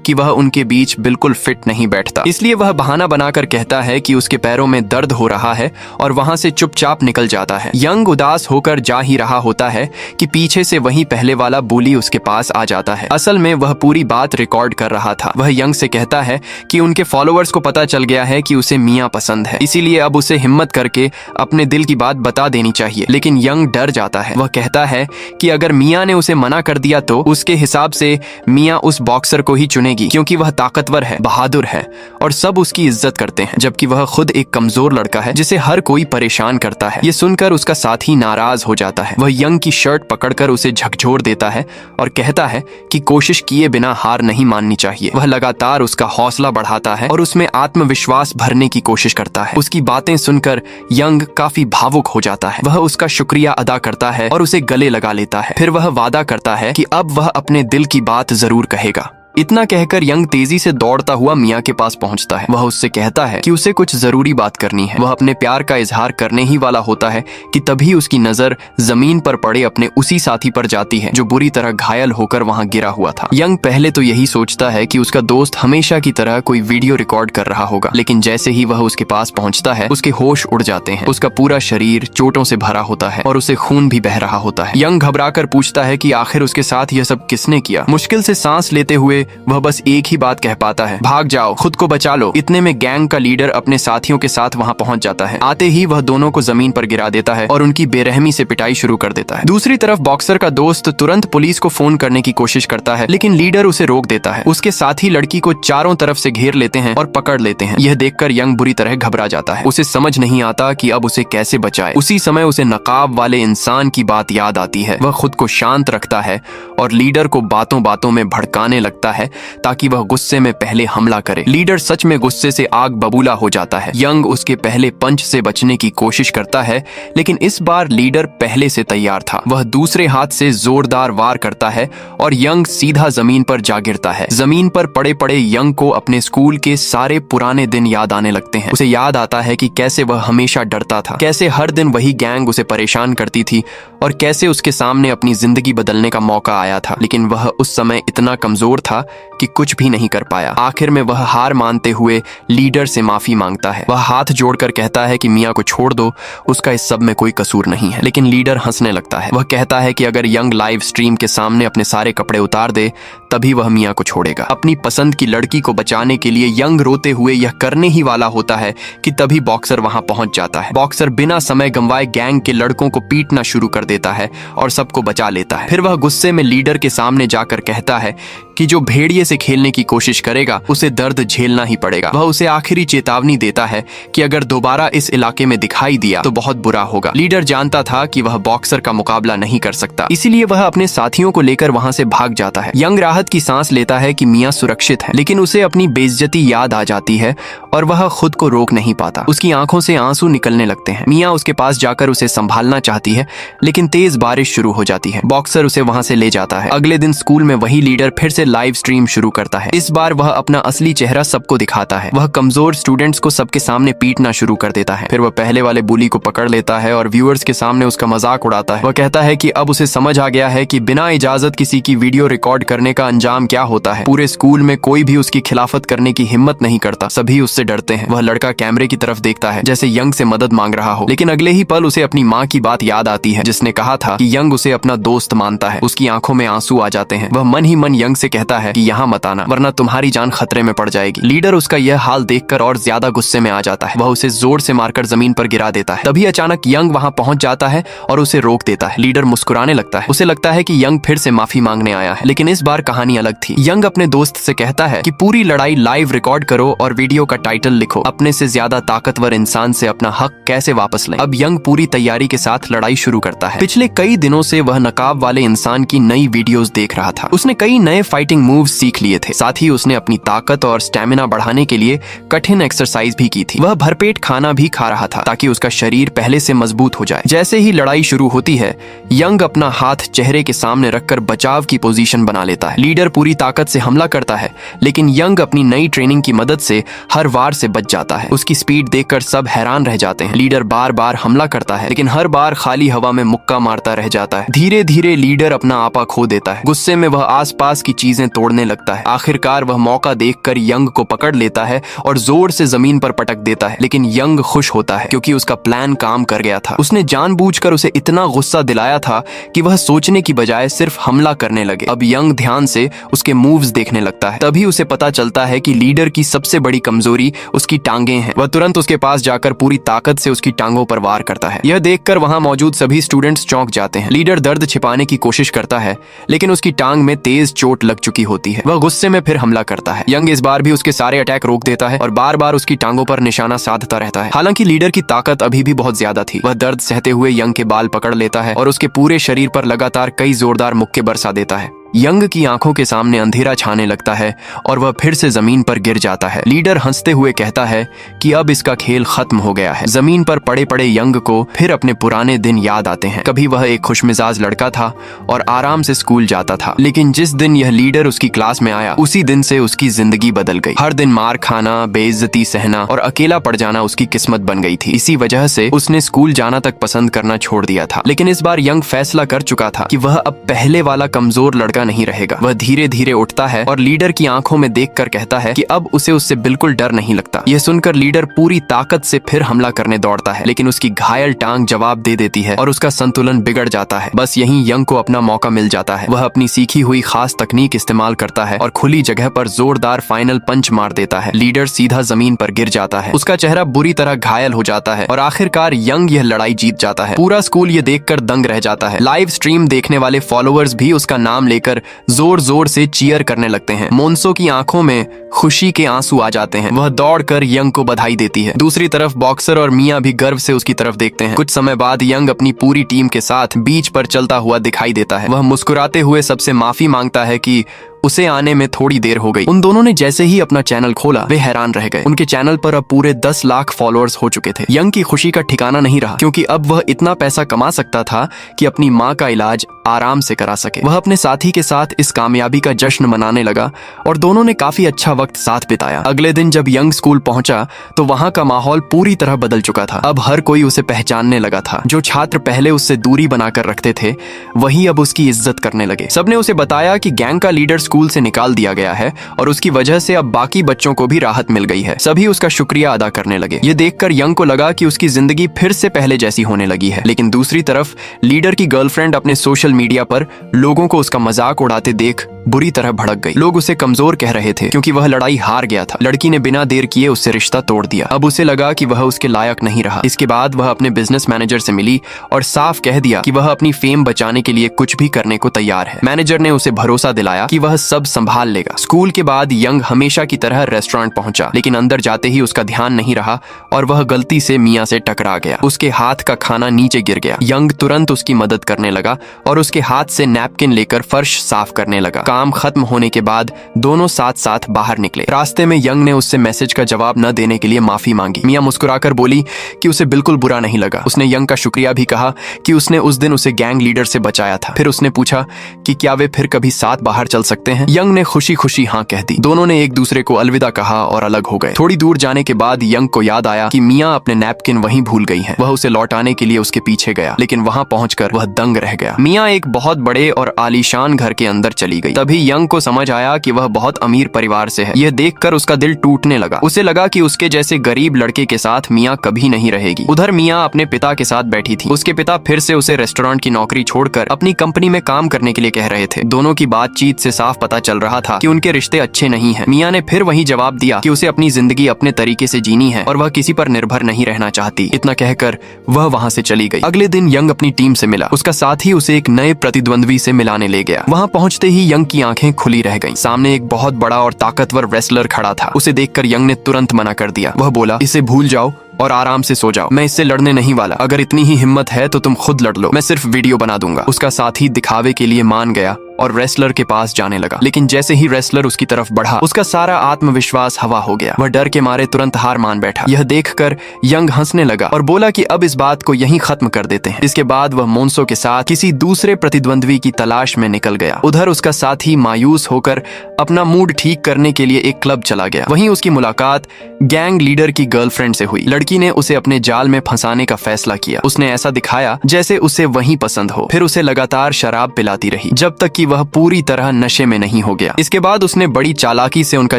कि वह उनके बीच बिल्कुल फिट नहीं बैठता, इसलिए वह बहाना बनाकर कहता है कि उसके पैरों में दर्द हो रहा है और वहां से चुपचाप निकल जाता है। यंग उदास होकर जा ही रहा होता है कि पीछे से वही पहले वाला बुली उसके पास आ जाता है। असल में वह पूरी बात रिकॉर्ड कर रहा था। वह यंग से कहता है कि उनके फॉलोअर्स को पता चल गया है कि उसे मियाँ पसंद है, इसीलिए अब उसे हिम्मत करके अपने दिल की बात बता देनी चाहिए। लेकिन यंग डर जाता है। वह कहता है कि अगर मियाँ ने उसे मना कर दिया तो उसके हिसाब से मियाँ उस बॉक्सर को ही चुनेगी, क्योंकि वह ताकतवर है, बहादुर है और सब उसकी इज्जत करते हैं, जबकि वह खुद एक कमजोर लड़का है जिसे हर कोई परेशान करता है। ये सुनकर उसका साथी नाराज हो जाता है। वह यंग की शर्ट पकड़कर उसे झकझोर देता है और कहता है कि कोशिश किए बिना हार नहीं माननी चाहिए। वह लगातार उसका हौसला बढ़ाता है और उसमें आत्मविश्वास भरने की कोशिश करता है। उसकी बातें सुनकर यंग काफी भावुक हो जाता है। वह उसका शुक्रिया अदा करता है और उसे गले लगा लेता है। फिर वह वादा करता है कि अब वह अपने दिल की बात जरूर कहेगा। इतना कहकर यंग तेजी से दौड़ता हुआ मियाँ के पास पहुंचता है। वह उससे कहता है कि उसे कुछ जरूरी बात करनी है। वह अपने प्यार का इजहार करने ही वाला होता है कि तभी उसकी नजर जमीन पर पड़े अपने उसी साथी पर जाती है जो बुरी तरह घायल होकर वहां गिरा हुआ था। यंग पहले तो यही सोचता है कि उसका दोस्त हमेशा की तरह कोई वीडियो रिकॉर्ड कर रहा होगा, लेकिन जैसे ही वह उसके पास पहुंचता है उसके होश उड़ जाते हैं। उसका पूरा शरीर चोटों से भरा होता है और उसे खून भी बह रहा होता है। यंग घबराकर पूछता है कि आखिर उसके साथ यह सब किसने किया। मुश्किल से सांस लेते हुए वह बस एक ही बात कह पाता है, भाग जाओ, खुद को बचा लो। इतने में गैंग का लीडर अपने साथियों के साथ वहां पहुंच जाता है। आते ही वह दोनों को जमीन पर गिरा देता है और उनकी बेरहमी से पिटाई शुरू कर देता है। दूसरी तरफ बॉक्सर का दोस्त तुरंत पुलिस को फोन करने की कोशिश करता है, लेकिन लीडर उसे रोक देता है। उसके साथी लड़की को चारों तरफ से घेर लेते हैं और पकड़ लेते हैं। यह देखकर यंग बुरी तरह घबरा जाता है। उसे समझ नहीं आता कि अब उसे कैसे बचाए। उसी समय उसे नकाब वाले इंसान की बात याद आती है। वह खुद को शांत रखता है और लीडर को बातों बातों में भड़काने लगता है ताकि वह गुस्से में पहले हमला करे। लीडर सच में गुस्से से आग बबूला हो जाता है। यंग उसके पहले पंच से बचने की कोशिश करता है, लेकिन इस बार लीडर पहले से तैयार था। वह दूसरे हाथ से जोरदार वार करता है और यंग सीधा जमीन पर जा गिरता है। जमीन पर पड़े पड़े यंग को अपने स्कूल के सारे पुराने दिन याद आने लगते हैं। उसे याद आता है कि कैसे वह हमेशा डरता था, कैसे हर दिन वही गैंग उसे परेशान करती थी और कैसे उसके सामने अपनी जिंदगी बदलने का मौका आया था, लेकिन वह उस समय इतना कमजोर था कि कुछ भी नहीं कर पाया। आखिर में वह हार मानते हुए लीडर से माफी मांगता है। वह हाथ जोड़कर कहता है कि मियाँ को छोड़ दो, उसका इस सब में कोई कसूर नहीं है। लेकिन लीडर हंसने लगता है। वह कहता है कि अगर यंग लाइव स्ट्रीम के सामने अपने सारे कपड़े उतार दे तभी वह मियाँ को छोड़ेगा। अपनी पसंद की लड़की को बचाने के लिए यंग रोते हुए यह करने ही वाला होता है कि तभी बॉक्सर वहां पहुंच जाता है। बॉक्सर बिना समय गंवाए गैंग के लड़कों को पीटना शुरू कर देता है और सबको बचा लेता है। फिर वह गुस्से में लीडर के सामने जाकर कहता है कि जो भेड़िए से खेलने की कोशिश करेगा उसे दर्द झेलना ही पड़ेगा। वह उसे आखिरी चेतावनी देता है कि अगर दोबारा इस इलाके में दिखाई दिया तो बहुत बुरा होगा। लीडर जानता था कि वह बॉक्सर का मुकाबला नहीं कर सकता, इसीलिए वह अपने साथियों को लेकर वहां से भाग जाता है। यंग राहत की सांस लेता है कि मियां सुरक्षित है, लेकिन उसे अपनी बेइज्जती याद आ जाती है और वह खुद को रोक नहीं पाता। उसकी आंखों से आंसू निकलने लगते हैं। मियां उसके पास जाकर उसे संभालना चाहती है, लेकिन तेज बारिश शुरू हो जाती है। बॉक्सर उसे वहां से ले जाता है। अगले दिन स्कूल में वही लीडर फिर से लाइव स्ट्रीम शुरू करता है। इस बार वह अपना असली चेहरा सबको दिखाता है। वह कमजोर स्टूडेंट्स को सबके सामने पीटना शुरू कर देता है। फिर वह पहले वाले बुली को पकड़ लेता है और व्यूअर्स के सामने उसका मजाक उड़ाता है। वह कहता है कि अब उसे समझ आ गया है कि बिना इजाजत किसी की वीडियो रिकॉर्ड करने का अंजाम क्या होता है। पूरे स्कूल में कोई भी उसकी खिलाफत करने की हिम्मत नहीं करता, सभी उससे डरते हैं। वह लड़का कैमरे की तरफ देखता है जैसे यंग से मदद मांग रहा हो, लेकिन अगले ही पल उसे अपनी माँ की बात याद आती है जिसने कहा था कि यंग उसे अपना दोस्त मानता है। उसकी आंखों में आंसू आ जाते हैं। वह मन ही मन यंग से कहता है कि यहाँ मत आना वरना तुम्हारी जान खतरे में पड़ जाएगी। लीडर उसका यह हाल देखकर और ज्यादा गुस्से में आ जाता है। वह उसे जोर से मारकर जमीन पर गिरा देता है। तभी अचानक यंग वहां पहुंच जाता है और उसे रोक देता है। लीडर मुस्कुराने लगता है। उसे लगता है कि यंग फिर से माफी मांगने आया है, लेकिन इस बार कहानी अलग थी। यंग अपने दोस्त से कहता है कि पूरी लड़ाई लाइव रिकॉर्ड करो और वीडियो का टाइटल लिखो, अपने से ज्यादा ताकतवर इंसान से अपना हक कैसे वापस लें। अब यंग पूरी तैयारी के साथ लड़ाई शुरू करता है। पिछले कई दिनों से वह नकाब वाले इंसान की नई वीडियोस देख रहा था। उसने कई नए फाइटिंग मूव्स सीख लिए थे। साथ ही उसने अपनी ताकत और स्टेमिना बढ़ाने के लिए कठिन एक्सरसाइज भी की थी। वह भरपेट खाना भी खा रहा था ताकि उसका शरीर पहले से मजबूत हो जाए। जैसे ही लड़ाई शुरू होती है, यंग अपना हाथ चेहरे के सामने रखकर बचाव की पोजीशन बना लेता है। लीडर पूरी ताकत से हमला करता है, लेकिन यंग अपनी नई ट्रेनिंग की मदद से हर वार से बच जाता है। उसकी स्पीड देखकर सब हैरान रह जाते हैं। लीडर बार बार हमला करता है, लेकिन हर बार खाली हवा में मुक्का मारता रह जाता है। धीरे धीरे लीडर अपना आपा खो देता है। गुस्से में वह आसपास की चीजें तोड़ने लगता है। आखिरकार वह मौका देखकर यंग को पकड़ लेता है और जोर से जमीन पर पटक देता है, लेकिन यंग खुश होता है क्योंकि उसका प्लान काम कर गया था। उसने जानबूझकर उसे इतना गुस्सा दिलाया था कि वह सोचने की बजाय सिर्फ हमला करने लगे। अब यंग ध्यान से उसके मूव्स देखने लगता है। तभी उसे पता चलता है कि लीडर की सबसे बड़ी कमजोरी उसकी टांगे हैं। वह तुरंत उसके पास जाकर पूरी ताकत से उसकी टांगों पर वार करता है। यह देखकर वहां मौजूद सभी स्टूडेंट्स चौंक जाते हैं। लीडर दर्द छिपाने की कोशिश करता है, लेकिन उसकी टांग में तेज चोट लग चुकी होती है। वह गुस्से में फिर हमला करता है। यंग इस बार भी उसके सारे अटैक रोक देता है और बार बार उसकी टांगों पर निशाना साधता रहता है। हालांकि लीडर की ताकत अभी भी बहुत ज्यादा थी। वह दर्द सहते हुए यंग के बाल पकड़ लेता है और उसके पूरे शरीर पर लगातार कई जोरदार मुक्के बरसा देता है। यंग की आंखों के सामने अंधेरा छाने लगता है और वह फिर से जमीन पर गिर जाता है। लीडर हंसते हुए कहता है कि अब इसका खेल खत्म हो गया है। जमीन पर पड़े पड़े यंग को फिर अपने पुराने दिन याद आते हैं। कभी वह एक खुशमिजाज लड़का था और आराम से स्कूल जाता था, लेकिन जिस दिन यह लीडर उसकी क्लास में आया उसी दिन से उसकी जिंदगी बदल गई। हर दिन मार खाना, बेइज्जती सहना और अकेला पड़ जाना उसकी किस्मत बन गई थी। इसी वजह से उसने स्कूल जाना तक पसंद करना छोड़ दिया था। लेकिन इस बार यंग फैसला कर चुका था कि वह अब पहले वाला कमजोर लड़का नहीं रहेगा। वह धीरे धीरे उठता है और लीडर की आंखों में देखकर कहता है कि अब उसे उससे बिल्कुल डर नहीं लगता। यह सुनकर लीडर पूरी ताकत से फिर हमला करने दौड़ता है, लेकिन उसकी घायल टांग जवाब दे देती है और उसका संतुलन बिगड़ जाता है। बस यहीं यंग को अपना मौका मिल जाता है। वह अपनी सीखी हुई खास तकनीक इस्तेमाल करता है और खुली जगह पर जोरदार फाइनल पंच मार देता है। लीडर सीधा जमीन पर गिर जाता है। उसका चेहरा बुरी तरह घायल हो जाता है और आखिरकार यंग यह लड़ाई जीत जाता है। पूरा स्कूल ये देखकर दंग रह जाता है। लाइव स्ट्रीम देखने वाले फॉलोअर्स भी उसका नाम लेकर जोर जोर से चीयर करने लगते हैं। मोन्सो की आंखों में खुशी के आंसू आ जाते हैं। वह दौड़कर यंग को बधाई देती है। दूसरी तरफ बॉक्सर और मियां भी गर्व से उसकी तरफ देखते हैं। कुछ समय बाद यंग अपनी पूरी टीम के साथ बीच पर चलता हुआ दिखाई देता है। वह मुस्कुराते हुए सबसे माफी मांगता है कि उसे आने में थोड़ी देर हो गई। उन दोनों ने जैसे ही अपना चैनल खोला वे हैरान रह गए। उनके चैनल पर अब पूरे 10 लाख फॉलोअर्स हो चुके थे। यंग की खुशी का ठिकाना नहीं रहा, क्योंकि अब वह इतना पैसा कमा सकता था कि अपनी माँ का इलाज आराम से करा सके। वह अपने साथी के साथ इस कामयाबी का जश्न मनाने लगा और दोनों ने काफी अच्छा वक्त साथ बिताया। अगले दिन जब यंग स्कूल पहुंचा तो वहां का माहौल पूरी तरह बदल चुका था। अब हर कोई उसे पहचानने लगा था। जो छात्र पहले उससे दूरी बनाकर रखते थे वही अब उसकी इज्जत करने लगे। सबने उसे बताया कि गैंग का लीडर स्कूल से निकाल दिया गया है और उसकी वजह से अब बाकी बच्चों को भी राहत मिल गई है। सभी उसका शुक्रिया अदा करने लगे। ये देखकर यंग को लगा कि उसकी जिंदगी फिर से पहले जैसी होने लगी है। लेकिन दूसरी तरफ लीडर की गर्लफ्रेंड अपने सोशल मीडिया पर लोगों को उसका मजाक उड़ाते देख बुरी तरह भड़क गई। लोग उसे कमजोर कह रहे थे क्योंकि वह लड़ाई हार गया था। लड़की ने बिना देर किए उससे रिश्ता तोड़ दिया। अब उसे लगा कि वह उसके लायक नहीं रहा। इसके बाद वह अपने बिजनेस मैनेजर से मिली और साफ कह दिया कि वह अपनी फेम बचाने के लिए कुछ भी करने को तैयार है। मैनेजर ने उसे भरोसा दिलाया कि वह सब संभाल लेगा। स्कूल के बाद यंग हमेशा की तरह रेस्टोरेंट पहुंचा, लेकिन अंदर जाते ही उसका ध्यान नहीं रहा और वह गलती से मियां से टकरा गया। उसके हाथ का खाना नीचे गिर गया। यंग तुरंत उसकी मदद करने लगा और उसके हाथ से नैपकिन लेकर फर्श साफ करने लगा। काम खत्म होने के बाद दोनों साथ साथ बाहर निकले। रास्ते में यंग ने उससे मैसेज का जवाब न देने के लिए माफी मांगी। मियां मुस्कुराकर बोली कि उसे बिल्कुल बुरा नहीं लगा। उसने यंग का शुक्रिया भी कहा कि उसने उस दिन उसे गैंग लीडर से बचाया था। फिर उसने पूछा कि क्या वे फिर कभी साथ बाहर चल सकते हैं। यंग ने खुशी खुशी हाँ कह दी। दोनों ने एक दूसरे को अलविदा कहा और अलग हो गए। थोड़ी दूर जाने के बाद यंग को याद आया कि मियां अपने नैपकिन वहीं भूल गई हैं। वह उसे लौटाने के लिए उसके पीछे गया, लेकिन वहां पहुंचकर वह दंग रह गया। मियां एक बहुत बड़े और आलीशान घर के अंदर चली गई। तभी यंग को समझ आया कि वह बहुत अमीर परिवार से है। यह देखकर उसका दिल टूटने लगा। उसे लगा कि उसके जैसे गरीब लड़के के साथ मियां कभी नहीं रहेगी। उधर मियां अपने पिता के साथ बैठी थी। उसके पिता फिर से उसे रेस्टोरेंट की नौकरी छोड़कर अपनी कंपनी में काम करने के लिए कह रहे थे। दोनों की बातचीत से साफ पता चल रहा था कि उनके रिश्ते अच्छे नहीं हैं। मियां ने फिर वही जवाब दिया कि उसे अपनी जिंदगी अपने तरीके से जीनी है और वह किसी पर निर्भर नहीं रहना चाहती। इतना कहकर वह वहां से चली गई। अगले दिन यंग अपनी टीम से मिला। उसका साथी उसे एक नए प्रतिद्वंद्वी से मिलाने ले गया। वहां पहुंचते ही यंग की आंखें खुली रह गईं। सामने एक बहुत बड़ा और ताकतवर रेसलर खड़ा था। उसे देखकर यंग ने तुरंत मना कर दिया। वह बोला, इसे भूल जाओ और आराम से सो जाओ। मैं इससे लड़ने नहीं वाला। अगर इतनी ही हिम्मत है तो तुम खुद लड़ लो, मैं सिर्फ वीडियो बना दूंगा। उसका साथी दिखावे के लिए मान गया और रेसलर के पास जाने लगा। लेकिन जैसे ही रेसलर उसकी तरफ बढ़ा, उसका सारा आत्मविश्वास हवा हो गया। वह डर के मारे तुरंत हार मान बैठा। यह देखकर यंग हंसने लगा और बोला कि अब इस बात को यहीं खत्म कर देते हैं। इसके बाद वह मोन्सो के साथ किसी दूसरे प्रतिद्वंद्वी की तलाश में निकल गया। उधर उसका साथी मायूस होकर अपना मूड ठीक करने के लिए एक क्लब चला गया। वहीं उसकी मुलाकात गैंग लीडर की गर्लफ्रेंड से हुई। लड़की ने उसे अपने जाल में फंसाने का फैसला किया। उसने ऐसा दिखाया जैसे उसे वही पसंद हो। फिर उसे लगातार शराब पिलाती रही जब तक कि वह पूरी तरह नशे में नहीं हो गया। इसके बाद उसने बड़ी चालाकी से उनका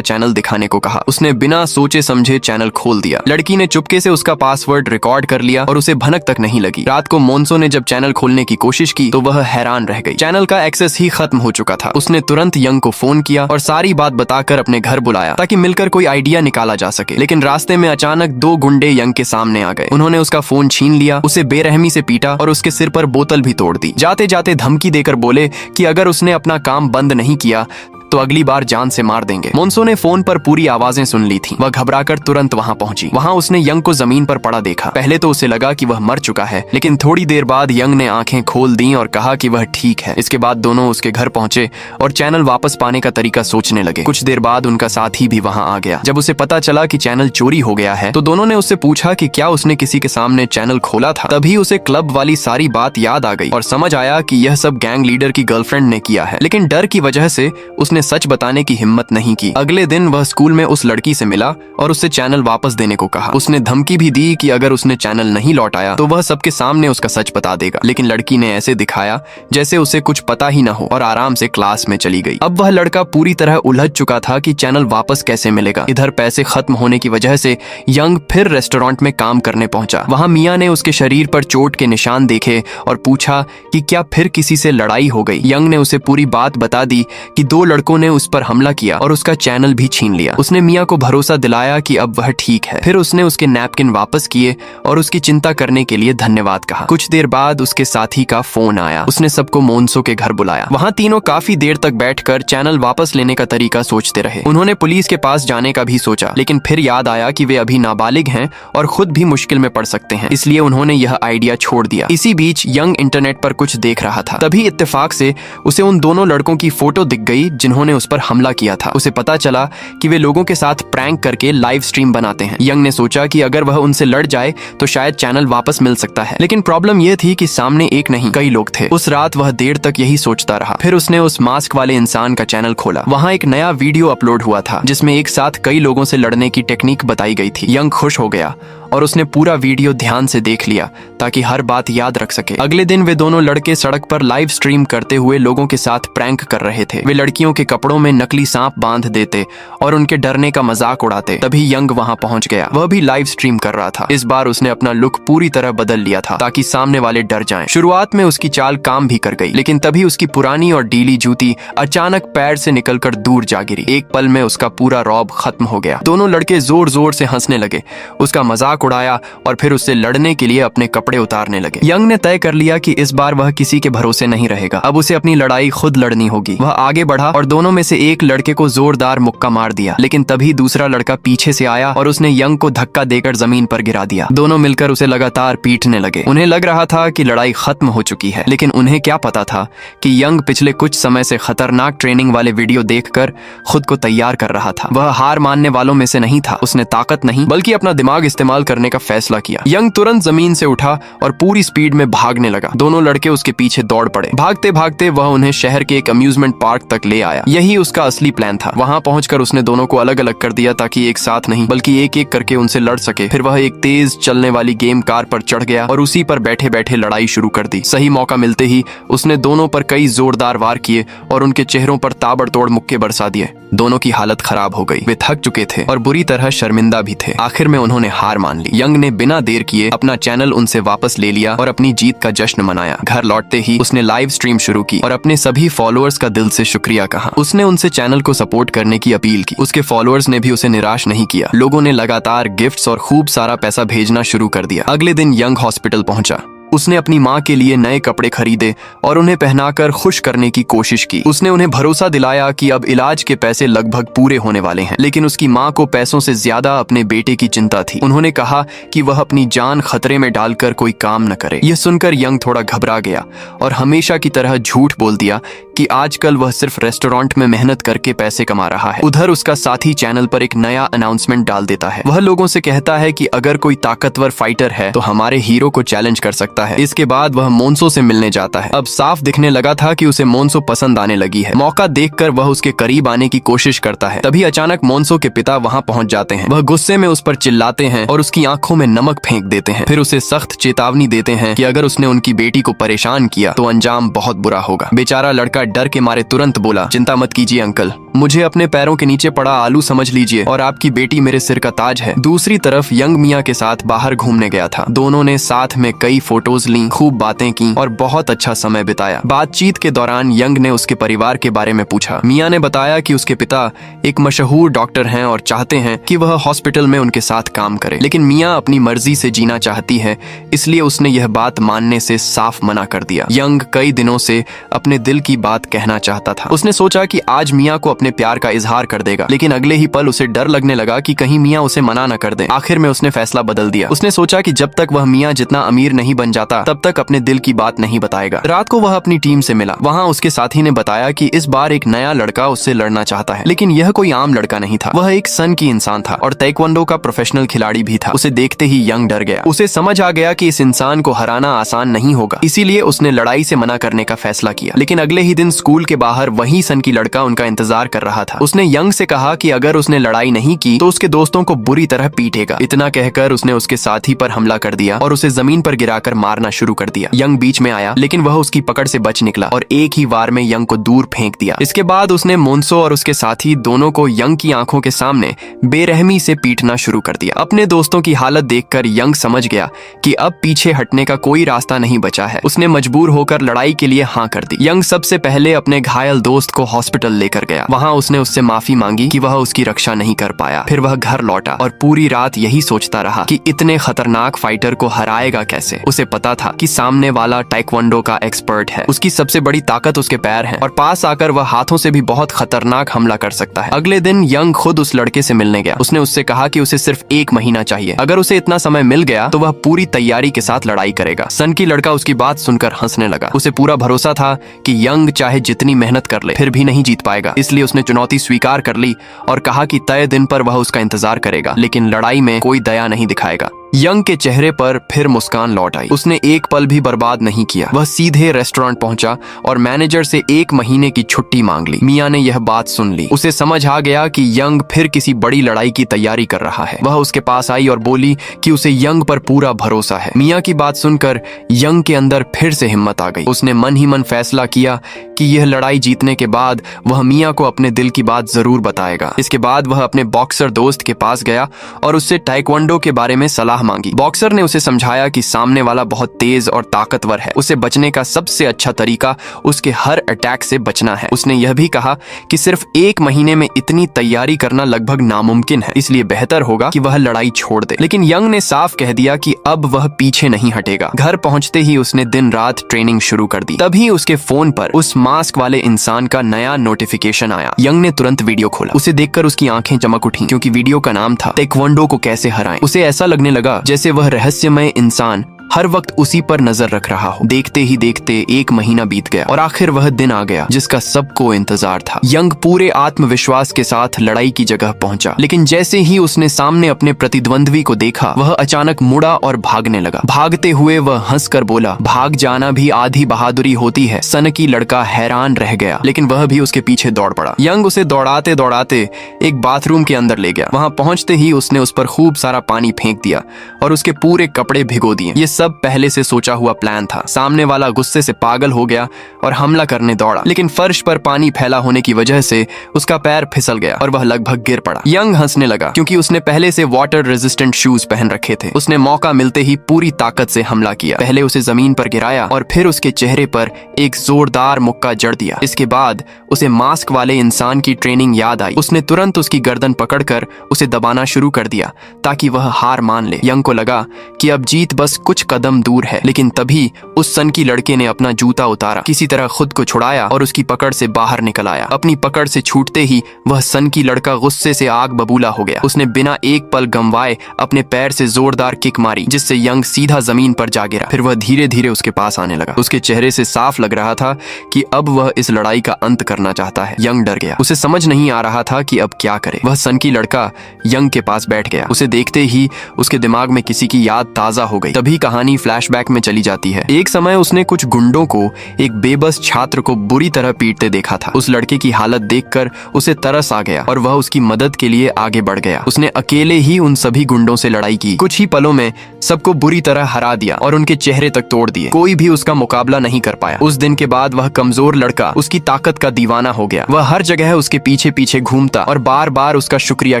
चैनल दिखाने को कहा। उसने बिना सोचे समझे चैनल खोल दिया। लड़की ने चुपके से उसका पासवर्ड रिकॉर्ड कर लिया और उसे भनक तक नहीं लगी। रात को मोन्सो ने जब चैनल खोलने की कोशिश की तो वह हैरान रह गई। चैनल का एक्सेस ही खत्म हो चुका था। उसने तुरंत यंग को फोन किया और सारी बात बताकर अपने घर बुलाया ताकि मिलकर कोई आइडिया निकाला जा सके। लेकिन रास्ते में अचानक दो गुंडे यंग के सामने आ गए। उन्होंने उसका फोन छीन लिया, उसे बेरहमी से पीटा और उसके सिर पर बोतल भी तोड़ दी। जाते जाते धमकी देकर बोले कि अगर उसने अपना काम बंद नहीं किया तो अगली बार जान से मार देंगे। मोन्सो ने फोन पर पूरी आवाजें सुन ली थीं। वह घबराकर तुरंत वहां पहुंची। वहां उसने यंग को जमीन पर पड़ा देखा। पहले तो उसे लगा कि वह मर चुका है, लेकिन थोड़ी देर बाद यंग ने आंखें खोल दी और कहा कि वह ठीक है। इसके बाद दोनों उसके घर पहुंचे और चैनल वापस पाने का तरीका सोचने लगे। कुछ देर बाद उनका साथी भी वहां आ गया। जब उसे पता चला कि चैनल चोरी हो गया है तो दोनों ने उससे पूछा कि क्या उसने किसी के सामने चैनल खोला था। तभी उसे क्लब वाली सारी बात याद आ गई और समझ आया कि यह सब गैंग लीडर की गर्लफ्रेंड ने किया है। लेकिन डर की वजह से उसने सच बताने की हिम्मत नहीं की। अगले दिन वह स्कूल में उस लड़की से मिला और उससे चैनल वापस देने को कहा। उसने धमकी भी दी कि अगर उसने चैनल नहीं लौटाया तो वह सबके सामने उसका सच बता देगा। लेकिन लड़की ने ऐसे दिखाया जैसे उसे कुछ पता ही न हो और आराम से क्लास में चली गई। अब वह लड़का पूरी तरह उलझ चुका था कि चैनल वापस कैसे मिलेगा। इधर पैसे खत्म होने की वजह से यंग फिर रेस्टोरेंट में काम करने पहुंचा। वहां मियां ने उसके शरीर पर चोट के निशान देखे और पूछा कि क्या फिर किसी से लड़ाई हो गई। यंग ने उसे पूरी बात बता दी कि दो लड़कों ने उस पर हमला किया और उसका चैनल भी छीन लिया। उसने मियां को भरोसा दिलाया कि अब वह ठीक है। फिर उसने उसके नैपकिन वापस किए और उसकी चिंता करने के लिए धन्यवाद कहा। कुछ देर बाद उसके साथी का फोन आया। उसने सबको मोन्सो के घर बुलाया। वहां तीनों काफी देर तक बैठकर चैनल वापस लेने का तरीका सोचते रहे। उन्होंने पुलिस के पास जाने का भी सोचा, लेकिन फिर याद आया कि वे अभी नाबालिग हैं और खुद भी मुश्किल में पड़ सकते हैं, इसलिए उन्होंने यह आइडिया छोड़ दिया। इसी बीच यंग इंटरनेट पर कुछ देख रहा था। तभी इत्तेफाक से उसे उन दोनों लड़कों की फोटो दिख गई जिन्होंने उस पर हमला किया था। उसे पता चला कि वे लोगों के साथ प्रैंक करके लाइव स्ट्रीम बनाते हैं। यंग ने सोचा कि अगर वह उनसे लड़ जाए तो शायद चैनल वापस मिल सकता है, लेकिन प्रॉब्लम यह थी कि सामने एक नहीं कई लोग थे। उस रात वह देर तक यही सोचता रहा। फिर उसने उस मास्क वाले इंसान का चैनल खोला। वहां एक नया वीडियो अपलोड हुआ था जिसमें एक साथ कई लोगों से लड़ने की टेक्निक बताई गई थी। यंग खुश हो गया और उसने पूरा वीडियो ध्यान से देख लिया ताकि हर बात याद रख सके। अगले दिन वे दोनों लड़के सड़क पर लाइव स्ट्रीम करते हुए लोगों के साथ प्रैंक कर रहे थे। वे लड़कियों के कपड़ों में नकली सांप बांध देते और उनके डरने का मजाक उड़ाते। तभी यंग वहां पहुंच गया। वह भी लाइव स्ट्रीम कर रहा था। इस बार उसने अपना लुक पूरी तरह बदल लिया था ताकि सामने वाले डर जाएं। शुरुआत में उसकी चाल काम भी कर गई, लेकिन तभी उसकी पुरानी और डीली जूती अचानक पैर से निकलकर दूर जा गिरी। एक पल में उसका पूरा रौब खत्म हो गया। दोनों लड़के जोर जोर से हंसने लगे, उसका मजाक उड़ाया और फिर उससे लड़ने के लिए अपने कपड़े उतारने लगे। यंग ने तय कर लिया कि इस बार वह किसी के भरोसे नहीं रहेगा। अब उसे अपनी लड़ाई खुद लड़नी होगी। वह आगे बढ़ा और दोनों में से एक लड़के को जोरदार मुक्का मार दिया, लेकिन तभी दूसरा लड़का पीछे से आया और उसने यंग को धक्का देकर जमीन पर गिरा दिया। दोनों मिलकर उसे लगातार पीटने लगे। उन्हें लग रहा था कि लड़ाई खत्म हो चुकी है, लेकिन उन्हें क्या पता था कि यंग पिछले कुछ समय से खतरनाक ट्रेनिंग वाले वीडियो देखकर खुद को तैयार कर रहा था। वह हार मानने वालों में से नहीं था। उसने ताकत नहीं बल्कि अपना दिमाग इस्तेमाल करने का फैसला किया। यंग तुरंत जमीन से उठा और पूरी स्पीड में भागने लगा। दोनों लड़के उसके पीछे दौड़ पड़े। भागते भागते वह उन्हें शहर के एक अम्यूजमेंट पार्क तक ले आया। यही उसका असली प्लान था। वहां पहुंचकर उसने दोनों को अलग अलग कर दिया ताकि एक साथ नहीं बल्कि एक एक करके उनसे लड़ सके। फिर वह एक तेज चलने वाली गेम कार पर चढ़ गया और उसी पर बैठे बैठे लड़ाई शुरू कर दी। सही मौका मिलते ही उसने दोनों पर कई जोरदार वार किए और उनके चेहरों पर ताबड़तोड़ मुक्के बरसा दिए। दोनों की हालत खराब हो गई। वे थक चुके थे और बुरी तरह शर्मिंदा भी थे। आखिर में उन्होंने हार मान ली। यंग ने बिना देर किए अपना चैनल उनसे वापस ले लिया और अपनी जीत का जश्न मनाया। घर लौटते ही उसने लाइव स्ट्रीम शुरू की और अपने सभी फॉलोअर्स का दिल से शुक्रिया कहा। उसने उनसे चैनल को सपोर्ट करने की अपील की। उसके फॉलोअर्स ने भी उसे निराश नहीं किया। लोगों ने लगातार गिफ्ट्स और खूब सारा पैसा भेजना शुरू कर दिया। अगले दिन यंग हॉस्पिटल पहुंचा। उसने अपनी माँ के लिए नए कपड़े खरीदे और उन्हें पहनाकर खुश करने की कोशिश की। उसने उन्हें भरोसा दिलाया कि अब इलाज के पैसे लगभग पूरे होने वाले हैं, लेकिन उसकी माँ को पैसों से ज्यादा अपने बेटे की चिंता थी। उन्होंने कहा कि वह अपनी जान खतरे में डालकर कोई काम न करे। यह सुनकर यंग थोड़ा घबरा गया और हमेशा की तरह झूठ बोल दिया कि आजकल वह सिर्फ रेस्टोरेंट में मेहनत करके पैसे कमा रहा है। उधर उसका साथी चैनल पर एक नया अनाउंसमेंट डाल देता है। वह लोगों से कहता है कि अगर कोई ताकतवर फाइटर है तो हमारे हीरो को चैलेंज कर सकता है। इसके बाद वह मोन्सो से मिलने जाता है। अब साफ दिखने लगा था कि उसे मोन्सो पसंद आने लगी है। मौका देखकर वह उसके करीब आने की कोशिश करता है। तभी अचानक मोन्सो के पिता वहां पहुंच जाते हैं। वह गुस्से में उस पर चिल्लाते हैं और उसकी आंखों में नमक फेंक देते हैं। फिर उसे सख्त चेतावनी देते हैं कि अगर उसने उनकी बेटी को परेशान किया तो अंजाम बहुत बुरा होगा। बेचारा लड़का डर के मारे तुरंत बोला, चिंता मत कीजिए अंकल, मुझे अपने पैरों के नीचे पड़ा आलू समझ लीजिए और आपकी बेटी मेरे सिर का ताज है। दूसरी तरफ यंग मियाँ के साथ बाहर घूमने गया था। दोनों ने साथ में कई फोटोज ली, खूब बातें की और बहुत अच्छा समय बिताया। बातचीत के दौरान यंग ने उसके परिवार के बारे में पूछा। मियाँ ने बताया कि उसके पिता एक मशहूर डॉक्टर हैं और चाहते हैं कि वह हॉस्पिटल में उनके साथ काम करे, लेकिन मियाँ अपनी मर्जी से जीना चाहती है, इसलिए उसने यह बात मानने से साफ मना कर दिया। यंग कई दिनों से अपने दिल की बात कहना चाहता था। उसने सोचा कि आज मियाँ को अपने प्यार का इजहार कर देगा, लेकिन अगले ही पल उसे डर लगने लगा कि कहीं मियाँ उसे मना न कर दे। आखिर में उसने फैसला बदल दिया। उसने सोचा कि जब तक वह मियाँ जितना अमीर नहीं बन जाता तब तक अपने दिल की बात नहीं बताएगा। रात को वह अपनी टीम से मिला। वहाँ उसके साथी ने बताया कि इस बार एक नया लड़का उससे लड़ना चाहता है, लेकिन यह कोई आम लड़का नहीं था। वह एक सन की इंसान था और ताइक्वांडो का प्रोफेशनल खिलाड़ी भी था। उसे देखते ही यंग डर गया। उसे समझ आ गया कि इस इंसान को हराना आसान नहीं होगा, इसीलिए उसने लड़ाई से मना करने का फैसला किया। लेकिन अगले ही दिन स्कूल के बाहर वही सन की लड़का उनका इंतजार कर रहा था। उसने यंग से कहा कि अगर उसने लड़ाई नहीं की तो उसके दोस्तों को बुरी तरह पीटेगा। इतना कहकर उसने उसके साथी पर हमला कर दिया और उसे जमीन पर गिराकर मारना शुरू कर दिया। यंग बीच में आया, लेकिन वह उसकी पकड़ से बच निकला और एक ही वार में यंग को दूर फेंक दिया। इसके बाद उसने मोन्सो और उसके साथी दोनों को यंग की आंखों के सामने बेरहमी से पीटना शुरू कर दिया। अपने दोस्तों की हालत देखकर यंग समझ गया कि अब पीछे हटने का कोई रास्ता नहीं बचा है। उसने मजबूर होकर लड़ाई के लिए हाँ कर दी। यंग सबसे पहले अपने घायल दोस्त को हॉस्पिटल लेकर गया। वहाँ उसने उससे माफी मांगी कि वह उसकी रक्षा नहीं कर पाया। फिर वह घर लौटा और पूरी रात यही सोचता रहा कि इतने खतरनाक फाइटर को हराएगा कैसे। उसे पता था कि सामने वाला ताइक्वांडो का एक्सपर्ट है। उसकी सबसे बड़ी ताकत उसके पैर हैं और पास आकर वह हाथों से भी बहुत खतरनाक हमला कर सकता है। अगले दिन यंग खुद उस लड़के से मिलने गया। उसने उससे कहा कि उसे सिर्फ 1 महीना चाहिए। अगर उसे इतना समय मिल गया तो वह पूरी तैयारी के साथ लड़ाई करेगा। सन की लड़का उसकी बात सुनकर हंसने लगा। उसे पूरा भरोसा था कि यंग चाहे जितनी मेहनत कर ले फिर भी नहीं जीत पाएगा, इसलिए उसने चुनौती स्वीकार कर ली और कहा कि तय दिन पर वह उसका इंतजार करेगा, लेकिन लड़ाई में कोई दया नहीं दिखाएगा। यंग के चेहरे पर फिर मुस्कान लौट आई। उसने एक पल भी बर्बाद नहीं किया। वह सीधे रेस्टोरेंट पहुंचा और मैनेजर से 1 महीने की छुट्टी मांग ली। मिया ने यह बात सुन ली। उसे समझ आ गया कि यंग फिर किसी बड़ी लड़ाई की तैयारी कर रहा है। वह उसके पास आई और बोली कि उसे यंग पर पूरा भरोसा है। मिया की बात सुनकर यंग के अंदर फिर से हिम्मत आ गई। उसने मन ही मन फैसला किया कि यह लड़ाई जीतने के बाद वह मिया को अपने दिल की बात जरूर बताएगा। इसके बाद वह अपने बॉक्सर दोस्त के पास गया और उससे ताइक्वांडो के बारे में सलाह मांगी। बॉक्सर ने उसे समझाया कि सामने वाला बहुत तेज और ताकतवर है। उसे बचने का सबसे अच्छा तरीका उसके हर अटैक से बचना है। उसने यह भी कहा कि सिर्फ 1 महीने में इतनी तैयारी करना लगभग नामुमकिन है, इसलिए बेहतर होगा कि वह लड़ाई छोड़ दे। लेकिन यंग ने साफ कह दिया कि अब वह पीछे नहीं हटेगा। घर पहुंचते ही उसने दिन रात ट्रेनिंग शुरू कर दी। तभी उसके फोन पर उस मास्क वाले इंसान का नया नोटिफिकेशन आया। यंग ने तुरंत वीडियो खोला। उसे देखकर उसकी आंखें चमक उठी, क्योंकि वीडियो का नाम था ताइक्वांडो को कैसे हराएं। उसे ऐसा लगने लगा जैसे वह रहस्यमय इंसान हर वक्त उसी पर नजर रख रहा हो। देखते ही देखते 1 महीना बीत गया और आखिर वह दिन आ गया जिसका सबको इंतजार था। यंग पूरे आत्मविश्वास के साथ लड़ाई की जगह पहुंचा, लेकिन जैसे ही उसने सामने अपने प्रतिद्वंद्वी को देखा, वह अचानक मुड़ा और भागने लगा। भागते हुए वह हंसकर बोला, भाग जाना भी आधी बहादुरी होती है। सनकी लड़का हैरान रह गया, लेकिन वह भी उसके पीछे दौड़ पड़ा। यंग उसे दौड़ाते दौड़ाते एक बाथरूम के अंदर ले गया। वहां पहुंचते ही उसने उस पर खूब सारा पानी फेंक दिया और उसके पूरे कपड़े भिगो दिए। ये सब पहले से सोचा हुआ प्लान था। सामने वाला गुस्से से पागल हो गया और हमला करने दौड़ा, लेकिन फर्श पर पानी फैला होने की वजह से उसका पैर फिसल गया और वह लगभग गिर पड़ा। यंग हंसने लगा, क्योंकि उसने पहले से वाटर रेजिस्टेंट शूज पहन रखे थे। उसने मौका मिलते ही पूरी ताकत से हमला किया। पहले उसे जमीन पर गिराया और फिर उसके चेहरे पर एक जोरदार मुक्का जड़ दिया। इसके बाद उसे मास्क वाले इंसान की ट्रेनिंग याद आई। उसने तुरंत उसकी गर्दन पकड़कर उसे दबाना शुरू कर दिया ताकि वह हार मान ले। यंग को लगा कि अब जीत बस कुछ कदम दूर है, लेकिन तभी उस सनकी लड़के ने अपना जूता उतारा, किसी तरह खुद को छुड़ाया और उसकी पकड़ से बाहर निकल आया। अपनी पकड़ से छूटते ही वह सनकी लड़का गुस्से से आग बबूला हो गया। उसने बिना एक पल गंवाए अपने पैर से जोरदार किक मारी, जिससे यंग सीधा जमीन पर जा गिरा। फिर वह धीरे धीरे उसके पास आने लगा। उसके चेहरे से साफ लग रहा था कि अब वह इस लड़ाई का अंत करना चाहता है। यंग डर गया। उसे समझ नहीं आ रहा था कि अब क्या करे। वह सनकी लड़का यंग के पास बैठ गया। उसे देखते ही उसके दिमाग में किसी की याद ताजा हो गई। तभी कहानी फ्लैशबैक में चली जाती है। एक समय उसने कुछ गुंडों को एक बेबस छात्र को बुरी तरह पीटते देखा था। उस लड़के की हालत देखकर उसे तरस आ गया और वह उसकी मदद के लिए आगे बढ़ गया। उसने अकेले ही उन सभी गुंडों से लड़ाई की। कुछ ही पलों में सबको बुरी तरह हरा दिया और उनके चेहरे तक तोड़ दिए। कोई भी उसका मुकाबला नहीं कर पाया। उस दिन के बाद वह कमजोर लड़का उसकी ताकत का दीवाना हो गया। वह हर जगह उसके पीछे पीछे घूमता और बार बार उसका शुक्रिया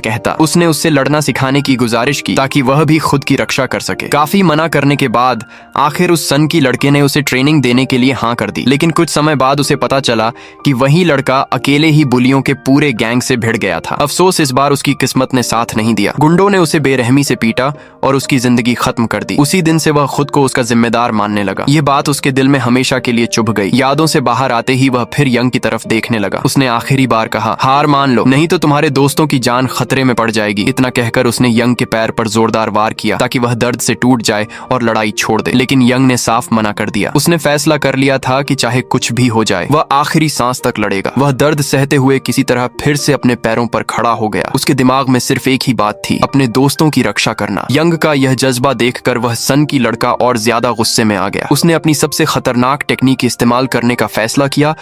कहता। उसने उससे लड़ना सिखाने की गुजारिश की ताकि वह भी खुद की रक्षा कर सके। काफी मना करने के बाद आखिर उस सन की लड़के ने उसे ट्रेनिंग देने के लिए हाँ कर दी। लेकिन कुछ समय बाद उसे पता चला कि वही लड़का अकेले ही बुलियों के पूरे गैंग से भिड़ गया था। अफसोस इस बार उसकी किस्मत ने साथ नहीं दिया। गुंडों ने उसे बेरहमी से पीटा और उसकी जिंदगी खत्म कर दी। उसी दिन से वह खुद को उसका जिम्मेदार मानने लगा। यह बात उसके दिल में हमेशा के लिए चुभ गई। यादों से बाहर आते ही वह फिर यंग की तरफ देखने लगा। उसने आखिरी बार कहा, हार मान लो, नहीं तो तुम्हारे दोस्तों की जान खतरे में पड़ जाएगी। इतना कहकर उसने यंग के पैर पर जोरदार वार किया ताकि वह दर्द से टूट जाए और लड़ाई छोड़ दे। लेकिन यंग ने साफ मना कर दिया। उसने फैसला कर लिया था कि चाहे कुछ भी हो जाए वह आखिरी सांस तक लड़ेगा। वह दर्द सहते हुए किसी तरह फिर से अपने पैरों पर खड़ा हो गया। उसके दिमाग में सिर्फ एक ही बात थी, अपने दोस्तों की रक्षा करना। यंग का यह जज्बा देखकर वह सन की लड़का और ज्यादा गुस्से में आ गया। उसने अपनी सबसे खतरनाक टेक्निक इस्तेमाल करने का फैसला किया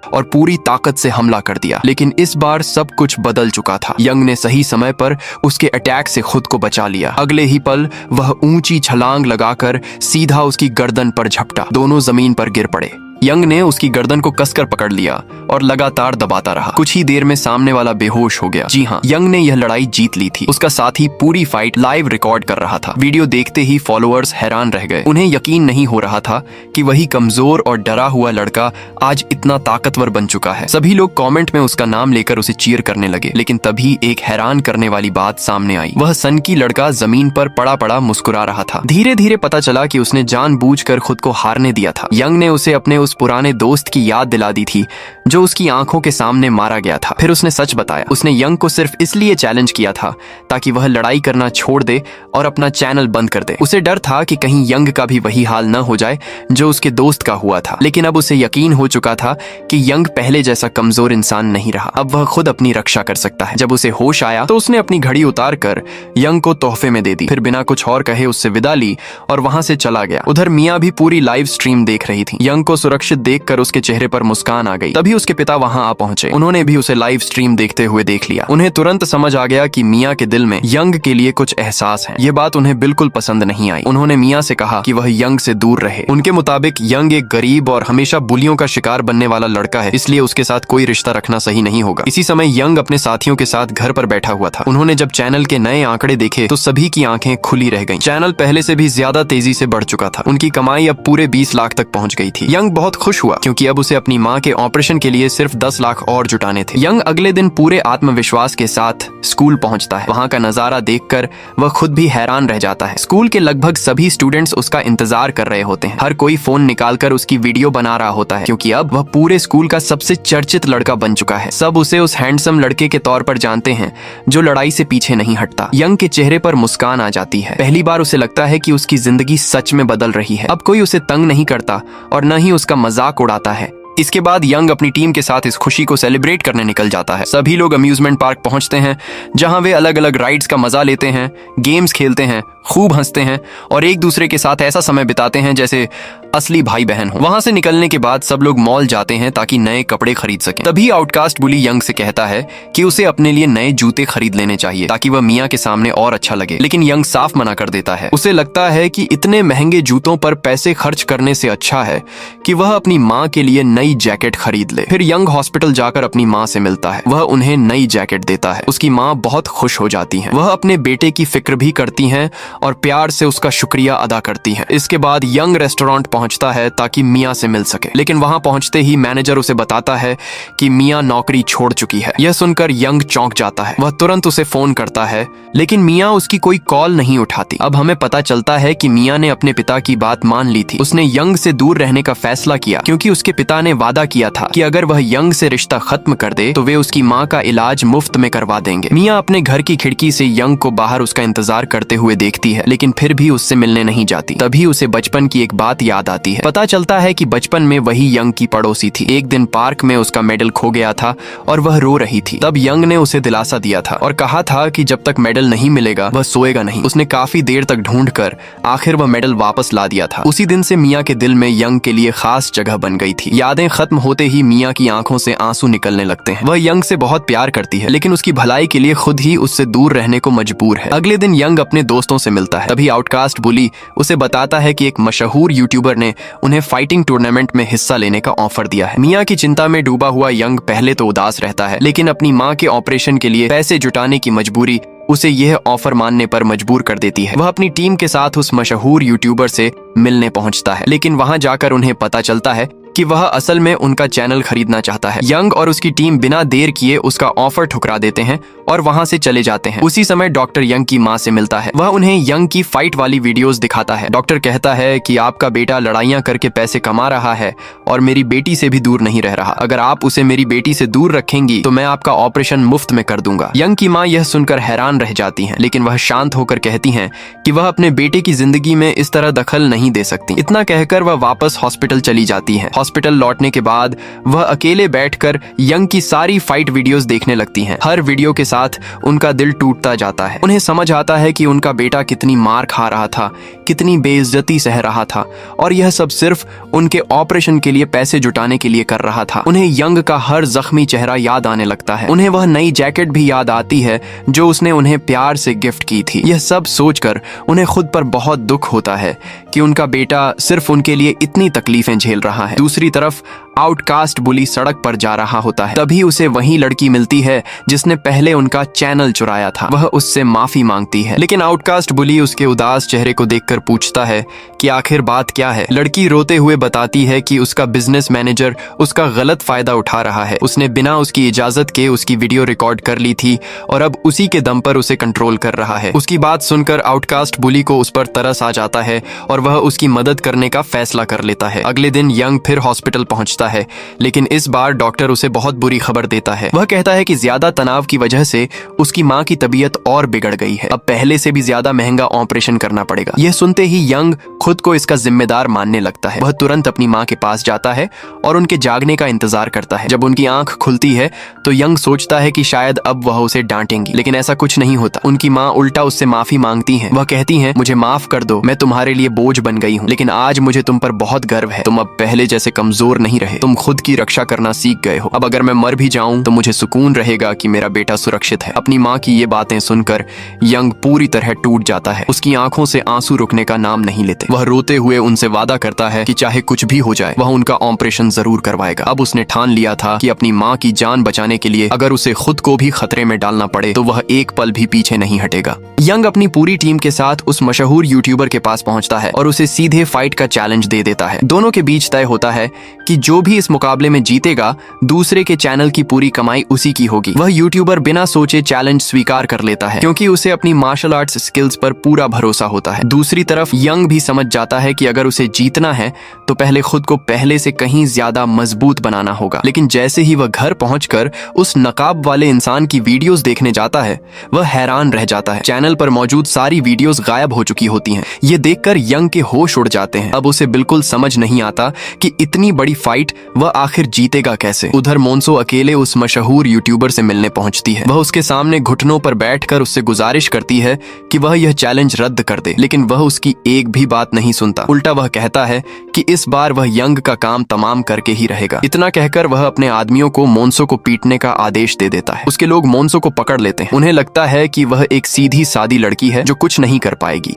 और पूरी ताकत से हमला कर दिया। लेकिन इस बार सब कुछ बदल चुका था। यंग ने सही समय पर उसके अटैक से खुद को बचा लिया। अगले ही पल वह ऊंची छलांग लगाकर सीधा उसकी गर्दन पर झपटा। दोनों जमीन पर गिर पड़े। यंग ने उसकी गर्दन को कसकर पकड़ लिया और लगातार दबाता रहा। कुछ ही देर में सामने वाला बेहोश हो गया। जी हाँ, यंग ने यह लड़ाई जीत ली थी। उसका साथी पूरी फाइट लाइव रिकॉर्ड कर रहा था। वीडियो देखते ही फॉलोअर्स हैरान रह गए। उन्हें यकीन नहीं हो रहा था कि वही कमजोर और डरा हुआ लड़का आज इतना ताकतवर बन चुका है। सभी लोग कमेंट में उसका नाम लेकर उसे चीयर करने लगे। लेकिन तभी एक हैरान करने वाली बात सामने आई। वह सन की लड़का जमीन पर पड़ा पड़ा मुस्कुरा रहा था। धीरे धीरे पता चला कि उसने जानबूझकर खुद को हारने दिया था। यंग ने उसे अपने उस पुराने दोस्त की याद दिला दी थी जो उसकी आंखों के सामने मारा गया था। फिर उसने सच बताया, उसने यंग को सिर्फ इसलिए चैलेंज किया था ताकि वह लड़ाई करना छोड़ दे और अपना चैनल बंद कर दे। उसे डर था कि कहीं यंग का भी वही हाल न हो जाए जो उसके दोस्त का हुआ था। लेकिन अब उसे यकीन हो चुका था कि यंग पहले जैसा कमजोर इंसान नहीं रहा। अब वह खुद अपनी रक्षा कर सकता है। जब उसे होश आया तो उसने अपनी घड़ी उतार कर यंग को तोहफे में दे दी। फिर बिना कुछ और कहे उससे विदा ली और वहां से चला गया। उधर मियाँ भी पूरी लाइव स्ट्रीम देख रही थी। यंग को सुरक्षित देखकर उसके चेहरे पर मुस्कान आ गई। तभी उसके पिता वहां आ पहुंचे। उन्होंने भी उसे लाइव स्ट्रीम देखते हुए देख लिया। उन्हें तुरंत समझ आ गया कि मियाँ के दिल में यंग के लिए कुछ एहसास है। ये बात उन्हें बिल्कुल पसंद नहीं आई। उन्होंने मियाँ से कहा कि वह यंग से दूर रहे। उनके मुताबिक यंग एक गरीब और हमेशा बुलियों का शिकार बनने वाला लड़का है, इसलिए उसके साथ कोई रिश्ता रखना सही नहीं होगा। इसी समय यंग अपने साथियों के साथ घर पर बैठा हुआ था। उन्होंने जब चैनल के नए आंकड़े देखे तो सभी की आंखें खुली रह गईं। चैनल पहले से भी ज्यादा तेजी से बढ़ चुका था। उनकी कमाई अब पूरे 20 लाख तक पहुंच गई थी। यंग बहुत खुश हुआ क्योंकि अब उसे अपनी माँ के ऑपरेशन के लिए सिर्फ 10 लाख और जुटाने थे। यंग अगले दिन पूरे आत्मविश्वास के साथ स्कूल पहुंचता है। वहां का नजारा देखकर वह खुद भी हैरान रह जाता है। स्कूल के लगभग सभी स्टूडेंट्स उसका इंतजार कर रहे होते हैं। हर कोई फोन निकालकर उसकी वीडियो बना रहा होता है क्योंकि अब वह पूरे स्कूल का सबसे चर्चित लड़का बन चुका है। सब उसे उस हैंडसम लड़के के तौर पर जानते हैं जो लड़ाई से पीछे नहीं हटता। यंग के चेहरे पर मुस्कान आ जाती है। पहली बार उसे लगता है कि उसकी जिंदगी सच में बदल रही है। अब कोई उसे तंग नहीं करता और न ही उसका मजाक उड़ाता है। इसके बाद यंग अपनी टीम के साथ इस खुशी को सेलिब्रेट करने निकल जाता है। सभी लोग अम्यूजमेंट पार्क पहुंचते हैं जहां वे अलग अलग राइड्स का मजा लेते हैं, गेम्स खेलते हैं, खूब हंसते हैं और एक दूसरे के साथ ऐसा समय बिताते हैं जैसे असली भाई बहन हो। वहां से निकलने के बाद सब लोग मॉल जाते हैं ताकि नए कपड़े खरीद सकें। तभी आउटकास्ट बुली यंग से कहता है कि उसे अपने लिए नए जूते खरीद लेने चाहिए ताकि वह मियाँ के सामने और अच्छा लगे। लेकिन यंग साफ मना कर देता है। उसे लगता है कि इतने महंगे जूतों पर पैसे खर्च करने से अच्छा है कि वह अपनी माँ के लिए नई जैकेट खरीद ले। फिर यंग हॉस्पिटल जाकर अपनी माँ से मिलता है। वह उन्हें नई जैकेट देता है। उसकी माँ बहुत खुश हो जाती है। वह अपने बेटे की फिक्र भी करती हैं और प्यार से उसका शुक्रिया अदा करती हैं। इसके बाद यंग रेस्टोरेंट पहुंचता है ताकि मियाँ से मिल सके। लेकिन वहां पहुंचते ही मैनेजर उसे बताता है कि मियाँ नौकरी छोड़ चुकी है। यह सुनकर यंग चौंक जाता है। वह तुरंत उसे फोन करता है लेकिन मियाँ उसकी कोई कॉल नहीं उठाती। अब हमें पता चलता है कि मियाँ ने अपने पिता की बात मान ली थी। उसने यंग से दूर रहने का फैसला किया क्योंकि उसके पिता ने वादा किया था कि अगर वह यंग से रिश्ता खत्म कर दे तो वे उसकी माँ का इलाज मुफ्त में करवा देंगे। मियाँ अपने घर की खिड़की से यंग को बाहर उसका इंतजार करते हुए देखती है लेकिन फिर भी उससे मिलने नहीं जाती। तभी उसे बचपन की एक बात याद आती है। पता चलता है कि बचपन में वही यंग की पड़ोसी थी। एक दिन पार्क में उसका मेडल खो गया था और वह रो रही थी। तब यंग ने उसे दिलासा दिया था और कहा था कि जब तक मेडल नहीं मिलेगा वह सोएगा नहीं। उसने काफी देर तक ढूंढकर आखिर वह मेडल वापस ला दिया था। उसी दिन से मियाँ के दिल में यंग के लिए खास जगह बन गई थी। यादें खत्म होते ही मियाँ की आंखों से आंसू निकलने लगते हैं। वह यंग से बहुत प्यार करती है लेकिन उसकी भलाई के लिए खुद ही उससे दूर रहने को मजबूर है। अगले दिन यंग अपने दोस्तों से मिलता है। तभी आउटकास्ट बुली उसे बताता है कि एक मशहूर यूट्यूबर ने उन्हें फाइटिंग टूर्नामेंट में हिस्सा लेने का ऑफर दिया है। मियाँ की चिंता में डूबा हुआ यंग पहले तो उदास रहता है लेकिन अपनी माँ के ऑपरेशन के लिए पैसे जुटाने की मजबूरी उसे यह ऑफर मानने पर मजबूर कर देती है। वह अपनी टीम के साथ उस मशहूर यूट्यूबर से मिलने पहुंचता है लेकिन वहां जाकर उन्हें पता चलता है कि वह असल में उनका चैनल खरीदना चाहता है। यंग और उसकी टीम बिना देर किए उसका ऑफर ठुकरा देते हैं और वहां से चले जाते हैं। उसी समय डॉक्टर यंग की माँ से मिलता है। वह उन्हें यंग की फाइट वाली वीडियोस दिखाता है। डॉक्टर कहता है कि आपका बेटा लड़ाइयां करके पैसे कमा रहा है और मेरी बेटी से भी दूर नहीं रह रहा। अगर आप उसे मेरी बेटी से दूर रखेंगी तो मैं आपका ऑपरेशन मुफ्त में कर दूंगा। यंग की माँ यह सुनकर हैरान रह जाती हैं लेकिन वह शांत होकर कहती हैं कि वह अपने बेटे की जिंदगी में इस तरह दखल नहीं दे सकती। इतना कहकर वह वापस हॉस्पिटल चली जाती है। हॉस्पिटल लौटने के बाद वह अकेले बैठकर यंग की सारी फाइट वीडियोस देखने लगती हैं। हर वीडियो के साथ उनका दिल टूटता जाता है। उन्हें समझ आता है कि उनका बेटा कितनी मार खा रहा था, कितनी बेइज्जती सह रहा था और यह सब सिर्फ उनके ऑपरेशन के लिए पैसे जुटाने के लिए कर रहा था। उन्हें यंग का हर जख्मी चेहरा याद आने लगता है। उन्हें वह नई जैकेट भी याद आती है जो उसने उन्हें प्यार से गिफ्ट की थी। यह सब सोचकर उन्हें खुद पर बहुत दुख होता है कि उनका बेटा सिर्फ उनके लिए इतनी तकलीफें झेल रहा है। दूसरी तरफ आउटकास्ट बुली सड़क पर जा रहा होता है। तभी उसे वही लड़की मिलती है जिसने पहले उनका चैनल चुराया था। वह उससे माफी मांगती है, लेकिन आउटकास्ट बुली उसके उदास चेहरे को देखकर पूछता है कि आखिर बात क्या है। लड़की रोते हुए बताती है कि उसका बिजनेस मैनेजर उसका गलत फायदा उठा रहा है। उसने बिना उसकी इजाजत के उसकी वीडियो रिकॉर्ड कर ली थी और अब उसी के दम पर उसे कंट्रोल कर रहा है। उसकी बात सुनकर आउटकास्ट बुली को उस पर तरस आ जाता है और वह उसकी मदद करने का फैसला कर लेता है। अगले दिन यंग फिर हॉस्पिटल पहुंचता है, लेकिन इस बार डॉक्टर उसे बहुत बुरी खबर देता है। वह कहता है कि ज्यादा तनाव की वजह से उसकी माँ की तबीयत और बिगड़ गई है। अब पहले से भी ज्यादा महंगा ऑपरेशन करना पड़ेगा। यह सुनते ही यंग खुद को इसका जिम्मेदार मानने लगता है। वह तुरंत अपनी माँ के पास जाता है और उनके जागने का इंतजार करता है। जब उनकी आंख खुलती है तो यंग सोचता है कि शायद अब वह उसे डांटेंगी, लेकिन ऐसा कुछ नहीं होता। उनकी माँ उल्टा उससे माफी मांगती है। वह कहती है, मुझे माफ कर दो, मैं तुम्हारे लिए बोझ बन गई हूँ, लेकिन आज मुझे तुम पर बहुत गर्व है। तुम अब पहले जैसे कमजोर नहीं रहे, तुम खुद की रक्षा करना सीख गए हो। अब अगर मैं मर भी जाऊं तो मुझे सुकून रहेगा कि मेरा बेटा सुरक्षित है। अपनी माँ की ये बातें सुनकर यंग पूरी तरह टूट जाता है। उसकी आंखों से आंसू रुकने का नाम नहीं लेते। वह रोते हुए उनसे वादा करता है कि चाहे कुछ भी हो जाए वह उनका ऑपरेशन जरूर करवाएगा। अब उसने ठान लिया था कि अपनी माँ की जान बचाने के लिए अगर उसे खुद को भी खतरे में डालना पड़े तो वह एक पल भी पीछे नहीं हटेगा। यंग अपनी पूरी टीम के साथ उस मशहूर यूट्यूबर के पास पहुंचता है और उसे सीधे फाइट का चैलेंज दे देता है। दोनों के बीच तय होता है कि जो भी इस मुकाबले में जीतेगा दूसरे के चैनल की पूरी कमाई उसी की होगी। वह यूट्यूबर बिना सोचे चैलेंज स्वीकार कर लेता है क्योंकि उसे अपनी मार्शल आर्ट्स स्किल्स पर पूरा भरोसा होता है। दूसरी तरफ यंग भी समझ जाता है कि अगर उसे जीतना है तो पहले खुद को पहले से कहीं ज्यादा मजबूत बनाना होगा। लेकिन जैसे ही वह घर पहुंचकर उस नकाब वाले इंसान की वीडियोस देखने जाता है वह हैरान रह जाता है। चैनल पर मौजूद सारी वीडियोस गायब हो चुकी होती हैं। ये देखकर यंग के होश उड़ जाते हैं। अब उसे बिल्कुल समझ नहीं आता कि इतनी बड़ी फाइट वह आखिर जीतेगा कैसे। उधर मोन्सो अकेले उस मशहूर यूट्यूबर से मिलने पहुंचती है। वह उसके सामने घुटनों पर बैठकर उससे गुजारिश करती है कि वह यह चैलेंज रद्द कर दे, लेकिन वह उसकी एक भी बात नहीं सुनता। उल्टा वह कहता है कि इस बार वह यंग का काम तमाम करके ही रहेगा। इतना कहकर वह अपने आदमियों को मोन्सो को पीटने का आदेश दे देता है। उसके लोग मोन्सो को पकड़ लेते हैं। उन्हें लगता है कि वह एक सीधी सादी लड़की है जो कुछ नहीं कर पाएगी,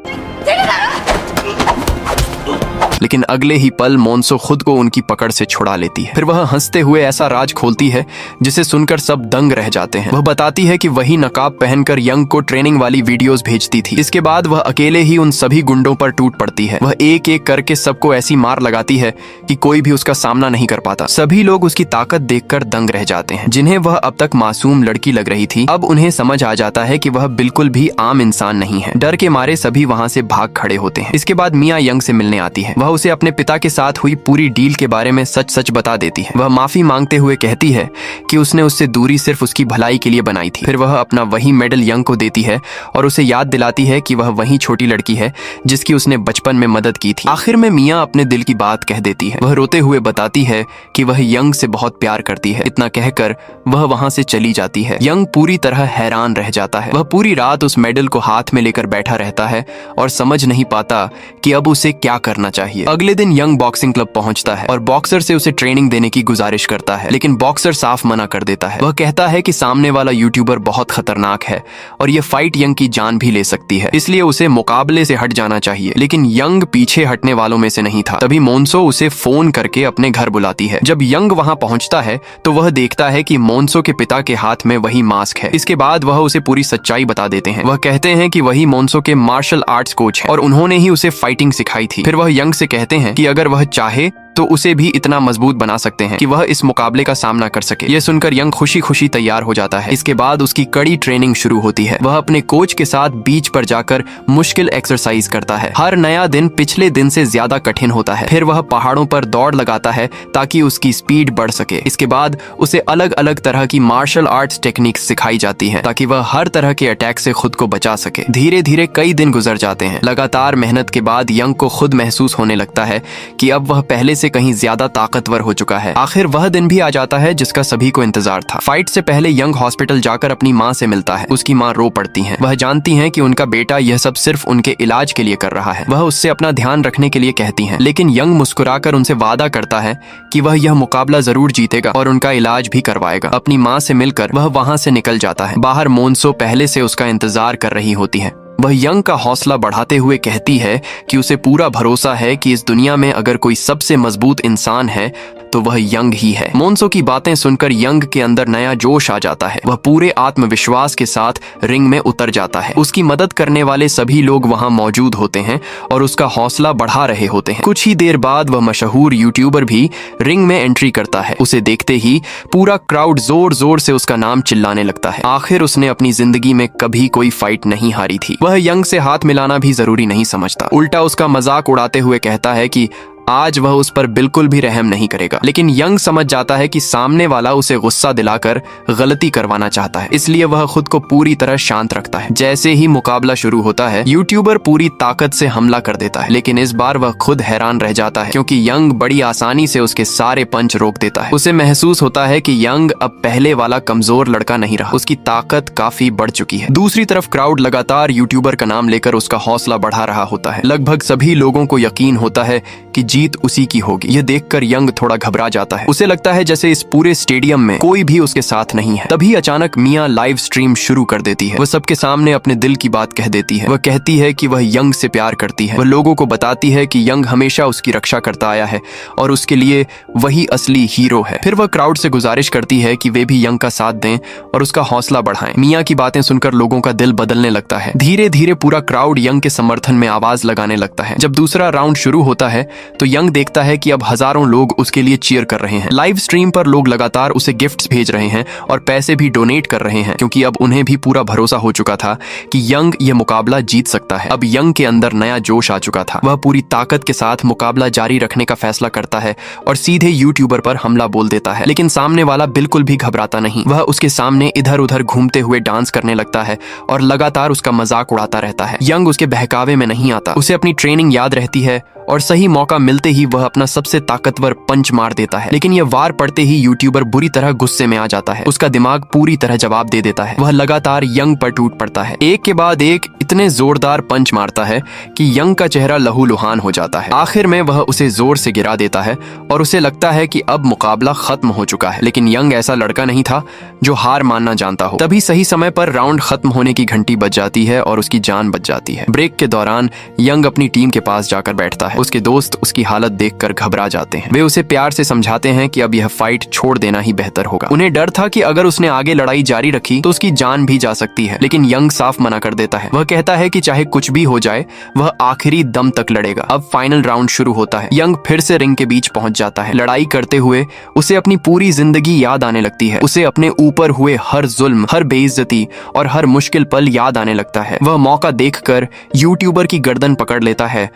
लेकिन अगले ही पल मोन्सो खुद को उनकी पकड़ से छुड़ा लेती है। फिर वह हंसते हुए ऐसा राज खोलती है जिसे सुनकर सब दंग रह जाते हैं। वह बताती है कि वही नकाब पहनकर यंग को ट्रेनिंग वाली वीडियोस भेजती थी। इसके बाद वह अकेले ही उन सभी गुंडों पर टूट पड़ती है। वह एक एक करके सबको ऐसी मार लगाती है कि कोई भी उसका सामना नहीं कर पाता। सभी लोग उसकी ताकत देखकर दंग रह जाते हैं। जिन्हें वह अब तक मासूम लड़की लग रही थी अब उन्हें समझ आ जाता है कि वह बिल्कुल भी आम इंसान नहीं है। डर के मारे सभी वहाँ से भाग खड़े होते हैं। इसके बाद मिया यंग से मिलने आती है। वह उसे अपने पिता के साथ हुई पूरी डील के बारे में सच सच बता देती है। वह माफी मांगते हुए कहती है कि उसने उससे दूरी सिर्फ उसकी भलाई के लिए बनाई थी। फिर वह अपना वही मेडल यंग को देती है और उसे याद दिलाती है कि वह वही छोटी लड़की है जिसकी उसने बचपन में मदद की थी। आखिर में मिया अपने दिल की बात कह देती है। वह रोते हुए बताती है कि वह यंग से बहुत प्यार करती है। इतना कहकर वह वहां से चली जाती है। यंग पूरी तरह हैरान रह जाता है। वह पूरी रात उस मेडल को हाथ में लेकर बैठा रहता है और समझ नहीं पाता कि अब उसे क्या करना चाहिए। अगले दिन यंग बॉक्सिंग क्लब पहुंचता है और बॉक्सर से उसे ट्रेनिंग देने की गुजारिश करता है, लेकिन बॉक्सर साफ मना कर देता है। वह कहता है कि सामने वाला यूट्यूबर बहुत खतरनाक है और यह फाइट यंग की जान भी ले सकती है, इसलिए उसे मुकाबले से हट जाना चाहिए। लेकिन यंग पीछे हटने वालों में से नहीं था। तभी मोन्सो उसे फोन करके अपने घर बुलाती है। जब यंग वहां पहुंचता है तो वह देखता है कि मोन्सो के पिता के हाथ में वही मास्क है। इसके बाद वह उसे पूरी सच्चाई बता देते हैं। वह कहते हैं कि वही मोन्सो के मार्शल आर्ट्स कोच है और उन्होंने ही उसे फाइटिंग सिखाई थी। फिर वह यंग से कहते हैं कि अगर वह चाहे तो उसे भी इतना मजबूत बना सकते हैं कि वह इस मुकाबले का सामना कर सके। यह सुनकर यंग खुशी खुशी तैयार हो जाता है। इसके बाद उसकी कड़ी ट्रेनिंग शुरू होती है। वह अपने कोच के साथ बीच पर जाकर मुश्किल एक्सरसाइज करता है। हर नया दिन पिछले दिन से ज्यादा कठिन होता है। फिर वह पहाड़ों पर दौड़ लगाता है ताकि उसकी स्पीड बढ़ सके। इसके बाद उसे अलग अलग तरह की मार्शल आर्ट्स टेक्निक्स सिखाई जाती है ताकि वह हर तरह के अटैक से खुद को बचा सके। धीरे धीरे कई दिन गुजर जाते हैं। लगातार मेहनत के बाद यंग को खुद महसूस होने लगता है कि अब वह पहले से कहीं ज्यादा ताकतवर हो चुका है। आखिर वह दिन भी आ जाता है जिसका सभी को इंतजार था। फाइट से पहले यंग हॉस्पिटल जाकर अपनी माँ से मिलता है। उसकी माँ रो पड़ती हैं। वह जानती हैं कि उनका बेटा यह सब सिर्फ उनके इलाज के लिए कर रहा है। वह उससे अपना ध्यान रखने के लिए कहती हैं, लेकिन यंग मुस्कुराकर उनसे वादा करता है कि वह यह मुकाबला जरूर जीतेगा और उनका इलाज भी करवाएगा। अपनी माँ से मिलकर वह वहाँ से निकल जाता है। बाहर मोन्सो पहले से उसका इंतजार कर रही होती है। वह यंग का हौसला बढ़ाते हुए कहती है कि उसे पूरा भरोसा है कि इस दुनिया में अगर कोई सबसे मजबूत इंसान है तो वह यंग ही है। मोन्सो की बातें सुनकर यंग के अंदर नया जोश आ जाता है। वह पूरे आत्मविश्वास के साथ रिंग में उतर जाता है। उसकी मदद करने वाले सभी लोग वहां मौजूद होते हैं और उसका हौसला बढ़ा रहे होते हैं। कुछ ही देर बाद वह मशहूर यूट्यूबर भी रिंग में एंट्री करता है। उसे देखते ही पूरा क्राउड जोर जोर से उसका नाम चिल्लाने लगता है। आखिर उसने अपनी जिंदगी में कभी कोई फाइट नहीं हारी थी। वह यंग से हाथ मिलाना भी जरूरी नहीं समझता, उल्टा उसका मजाक उड़ाते हुए कहता है कि आज वह उस पर बिल्कुल भी रहम नहीं करेगा। लेकिन यंग समझ जाता है कि सामने वाला उसे गुस्सा दिलाकर गलती करवाना चाहता है, इसलिए वह खुद को पूरी तरह शांत रखता है। जैसे ही मुकाबला शुरू होता है, यूट्यूबर पूरी ताकत से हमला कर देता है, लेकिन इस बार वह खुद हैरान रह जाता है क्योंकि यंग बड़ी आसानी से उसके सारे पंच रोक देता है। उसे महसूस होता है कि यंग अब पहले वाला कमजोर लड़का नहीं रहा, उसकी ताकत काफी बढ़ चुकी है। दूसरी तरफ क्राउड लगातार यूट्यूबर का नाम लेकर उसका हौसला बढ़ा रहा होता है। लगभग सभी लोगों को यकीन होता है कि जीत उसी की होगी। यह देखकर यंग थोड़ा घबरा जाता है। उसे लगता है जैसे इस पूरे स्टेडियम में कोई भी उसके साथ नहीं है। तभी अचानक मिया लाइव स्ट्रीम शुरू कर देती है। वह सबके सामने अपने दिल की बात कह देती है। वह कहती है कि वह यंग से प्यार करती है। वह लोगों को बताती है कि यंग हमेशा उसकी रक्षा करता आया है और उसके लिए वही असली हीरो है। फिर वह क्राउड से गुजारिश करती है कि वे भी यंग का साथ दें और उसका हौसला बढ़ाएं। मिया की बातें सुनकर लोगों का दिल बदलने लगता है। धीरे धीरे पूरा क्राउड यंग के समर्थन में आवाज लगाने लगता है। जब दूसरा राउंड शुरू होता है तो यंग देखता है कि अब हजारों लोग उसके लिए चीयर कर रहे हैं। लाइव स्ट्रीम पर लोग लगातार उसे गिफ्ट्स भेज रहे हैं और पैसे भी डोनेट कर रहे हैं क्योंकि अब उन्हें भी पूरा भरोसा हो चुका था कि यंग ये मुकाबला जीत सकता है। अब यंग के अंदर नया जोश आ चुका था। वह पूरी ताकत के साथ मुकाबला जारी रखने का फैसला करता है और सीधे यूट्यूबर पर हमला बोल देता है। लेकिन सामने वाला बिल्कुल भी घबराता नहीं। वह उसके सामने इधर उधर घूमते हुए डांस करने लगता है और लगातार उसका मजाक उड़ाता रहता है। यंग उसके बहकावे में नहीं आता। उसे अपनी ट्रेनिंग याद रहती है और सही मौका मिलते ही वह अपना सबसे ताकतवर पंच मार देता है। लेकिन यह वार पड़ते ही यूट्यूबर बुरी तरह गुस्से में आ जाता है। उसका दिमाग पूरी तरह जवाब दे देता है। वह लगातार यंग पर टूट पड़ता है। एक के बाद एक इतने जोरदार पंच मारता है कि यंग का चेहरा लहूलुहान हो जाता है। आखिर में वह उसे जोर से गिरा देता है और उसे लगता है कि अब मुकाबला खत्म हो चुका है। लेकिन यंग ऐसा लड़का नहीं था जो हार मानना जानता हो। तभी सही समय पर राउंड खत्म होने की घंटी बज जाती है और उसकी जान बच जाती है। ब्रेक के दौरान यंग अपनी टीम के पास जाकर बैठता है। उसके दोस्त उसकी हालत देखकर घबरा जाते हैं। वे उसे प्यार से समझाते हैं कि अब यह फाइट छोड़ देना ही बेहतर होगा। उन्हें डर था कि अगर उसने आगे लड़ाई जारी रखी तो उसकी जान भी जा सकती है। लेकिन यंग साफ मना कर देता है। वह कहता है कि चाहे कुछ भी हो जाए वह आखिरी दम तक लड़ेगा। अब फाइनल राउंड शुरू होता है। यंग फिर से रिंग के बीच पहुंच जाता है। लड़ाई करते हुए उसे अपनी पूरी जिंदगी याद आने लगती है। उसे अपने ऊपर हुए हर जुल्म, हर बेइज्जती और हर मुश्किल पल याद आने लगता है। वह मौका देखकर यूट्यूबर की गर्दन पकड़ लेता है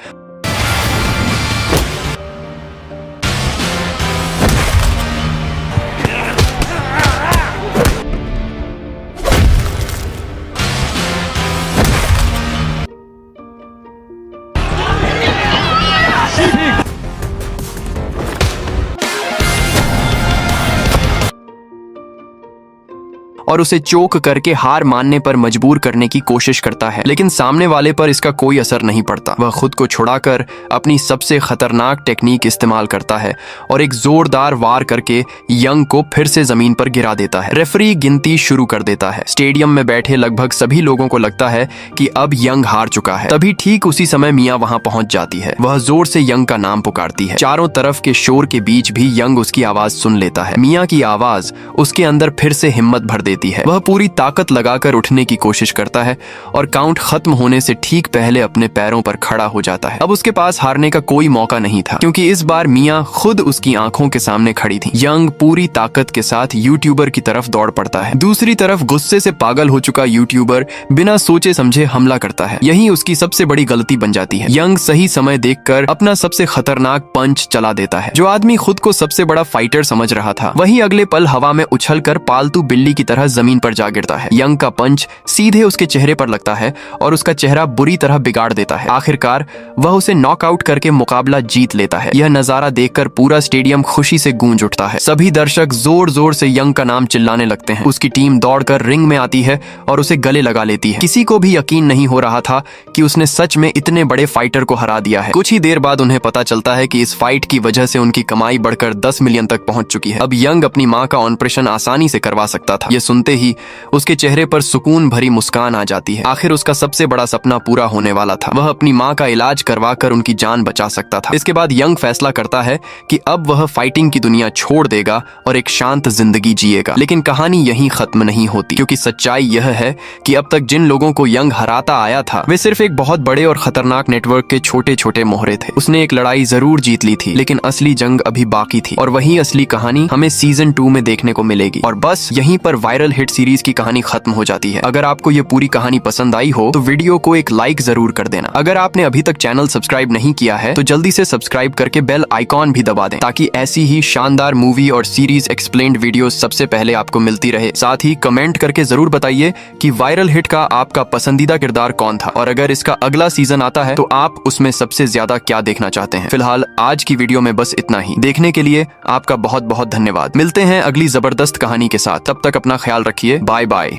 और उसे चोक करके हार मानने पर मजबूर करने की कोशिश करता है। लेकिन सामने वाले पर इसका कोई असर नहीं पड़ता। वह खुद को छुड़ाकर अपनी सबसे खतरनाक टेक्निक इस्तेमाल करता है और एक जोरदार वार करके यंग को फिर से जमीन पर गिरा देता है। रेफरी गिनती शुरू कर देता है। स्टेडियम में बैठे लगभग सभी लोगों को लगता है कि अब यंग हार चुका है। तभी ठीक उसी समय मिया वहां पहुंच जाती है। वह जोर से यंग का नाम पुकारती है। चारों तरफ के शोर के बीच भी यंग उसकी आवाज सुन लेता है। मिया की आवाज उसके अंदर फिर से हिम्मत भर देती है। वह पूरी ताकत लगाकर उठने की कोशिश करता है और काउंट खत्म होने से ठीक पहले अपने पैरों पर खड़ा हो जाता है। अब उसके पास हारने का कोई मौका नहीं था क्योंकि इस बार मिया खुद उसकी आंखों के सामने खड़ी थी। यंग पूरी ताकत के साथ यूट्यूबर की तरफ दौड़ पड़ता है। दूसरी तरफ गुस्से से पागल हो चुका यूट्यूबर बिना सोचे समझे हमला करता है। यही उसकी सबसे बड़ी गलती बन जाती है। यंग सही समय देखकर अपना सबसे खतरनाक पंच चला देता है। जो आदमी खुद को सबसे बड़ा फाइटर समझ रहा था वही अगले पल हवा में उछलकर पालतू बिल्ली की तरह जमीन पर जा गिरता है। यंग का पंच सीधे उसके चेहरे पर लगता है और उसका चेहरा बुरी तरह बिगाड़ देता है। आखिरकार वह उसे नॉकआउट करके मुकाबला जीत लेता है। यह नजारा देखकर पूरा स्टेडियम खुशी से गूंज उठता है। सभी दर्शक जोर जोर से यंग का नाम चिल्लाने लगते हैं। उसकी टीम दौड़कर रिंग में आती है और उसे गले लगा लेती है। किसी को भी यकीन नहीं हो रहा था कि उसने सच में इतने बड़े फाइटर को हरा दिया है। कुछ ही देर बाद उन्हें पता चलता है कि इस फाइट की वजह से उनकी कमाई बढ़कर 10 मिलियन तक पहुंच चुकी है। अब यंग अपनी मां का ऑपरेशन आसानी से करवा सकता था। यह सुनते ही उसके चेहरे पर सुकून भरी मुस्कान आ जाती है। आखिर उसका सबसे बड़ा सपना पूरा होने वाला था। वह अपनी माँ का इलाज करवाकर उनकी जान बचा सकता था। इसके बाद यंग फैसला करता है कि अब वह फाइटिंग की दुनिया छोड़ देगा और एक शांत जिंदगी जिएगा। लेकिन कहानी यहीं खत्म नहीं होती, क्योंकि सच्चाई यह है कि अब तक जिन लोगों को यंग हराता आया था वे सिर्फ एक बहुत बड़े और खतरनाक नेटवर्क के छोटे छोटे मोहरे थे। उसने एक लड़ाई जरूर जीत ली थी, लेकिन असली जंग अभी बाकी थी, और वही असली कहानी हमें सीजन 2 में देखने को मिलेगी। और बस यहीं पर वायरल हिट सीरीज की कहानी खत्म हो जाती है। अगर आपको ये पूरी कहानी पसंद आई हो तो वीडियो को एक लाइक जरूर कर देना। अगर आपने अभी तक चैनल सब्सक्राइब नहीं किया है तो जल्दी से सब्सक्राइब करके बेल आइकॉन भी दबा दें, ताकि ऐसी ही शानदार मूवी और सीरीज एक्सप्लेन्ड वीडियो सबसे पहले आपको मिलती रहे। साथ ही कमेंट करके जरूर बताइए कि वायरल हिट का आपका पसंदीदा किरदार कौन था, और अगर इसका अगला सीजन आता है तो आप उसमें सबसे ज्यादा क्या देखना चाहते हैं। फिलहाल आज की वीडियो में बस इतना ही। देखने के लिए आपका बहुत बहुत धन्यवाद। मिलते हैं अगली जबरदस्त कहानी के साथ। तब तक अपना ख्याल रखिए। Bye bye.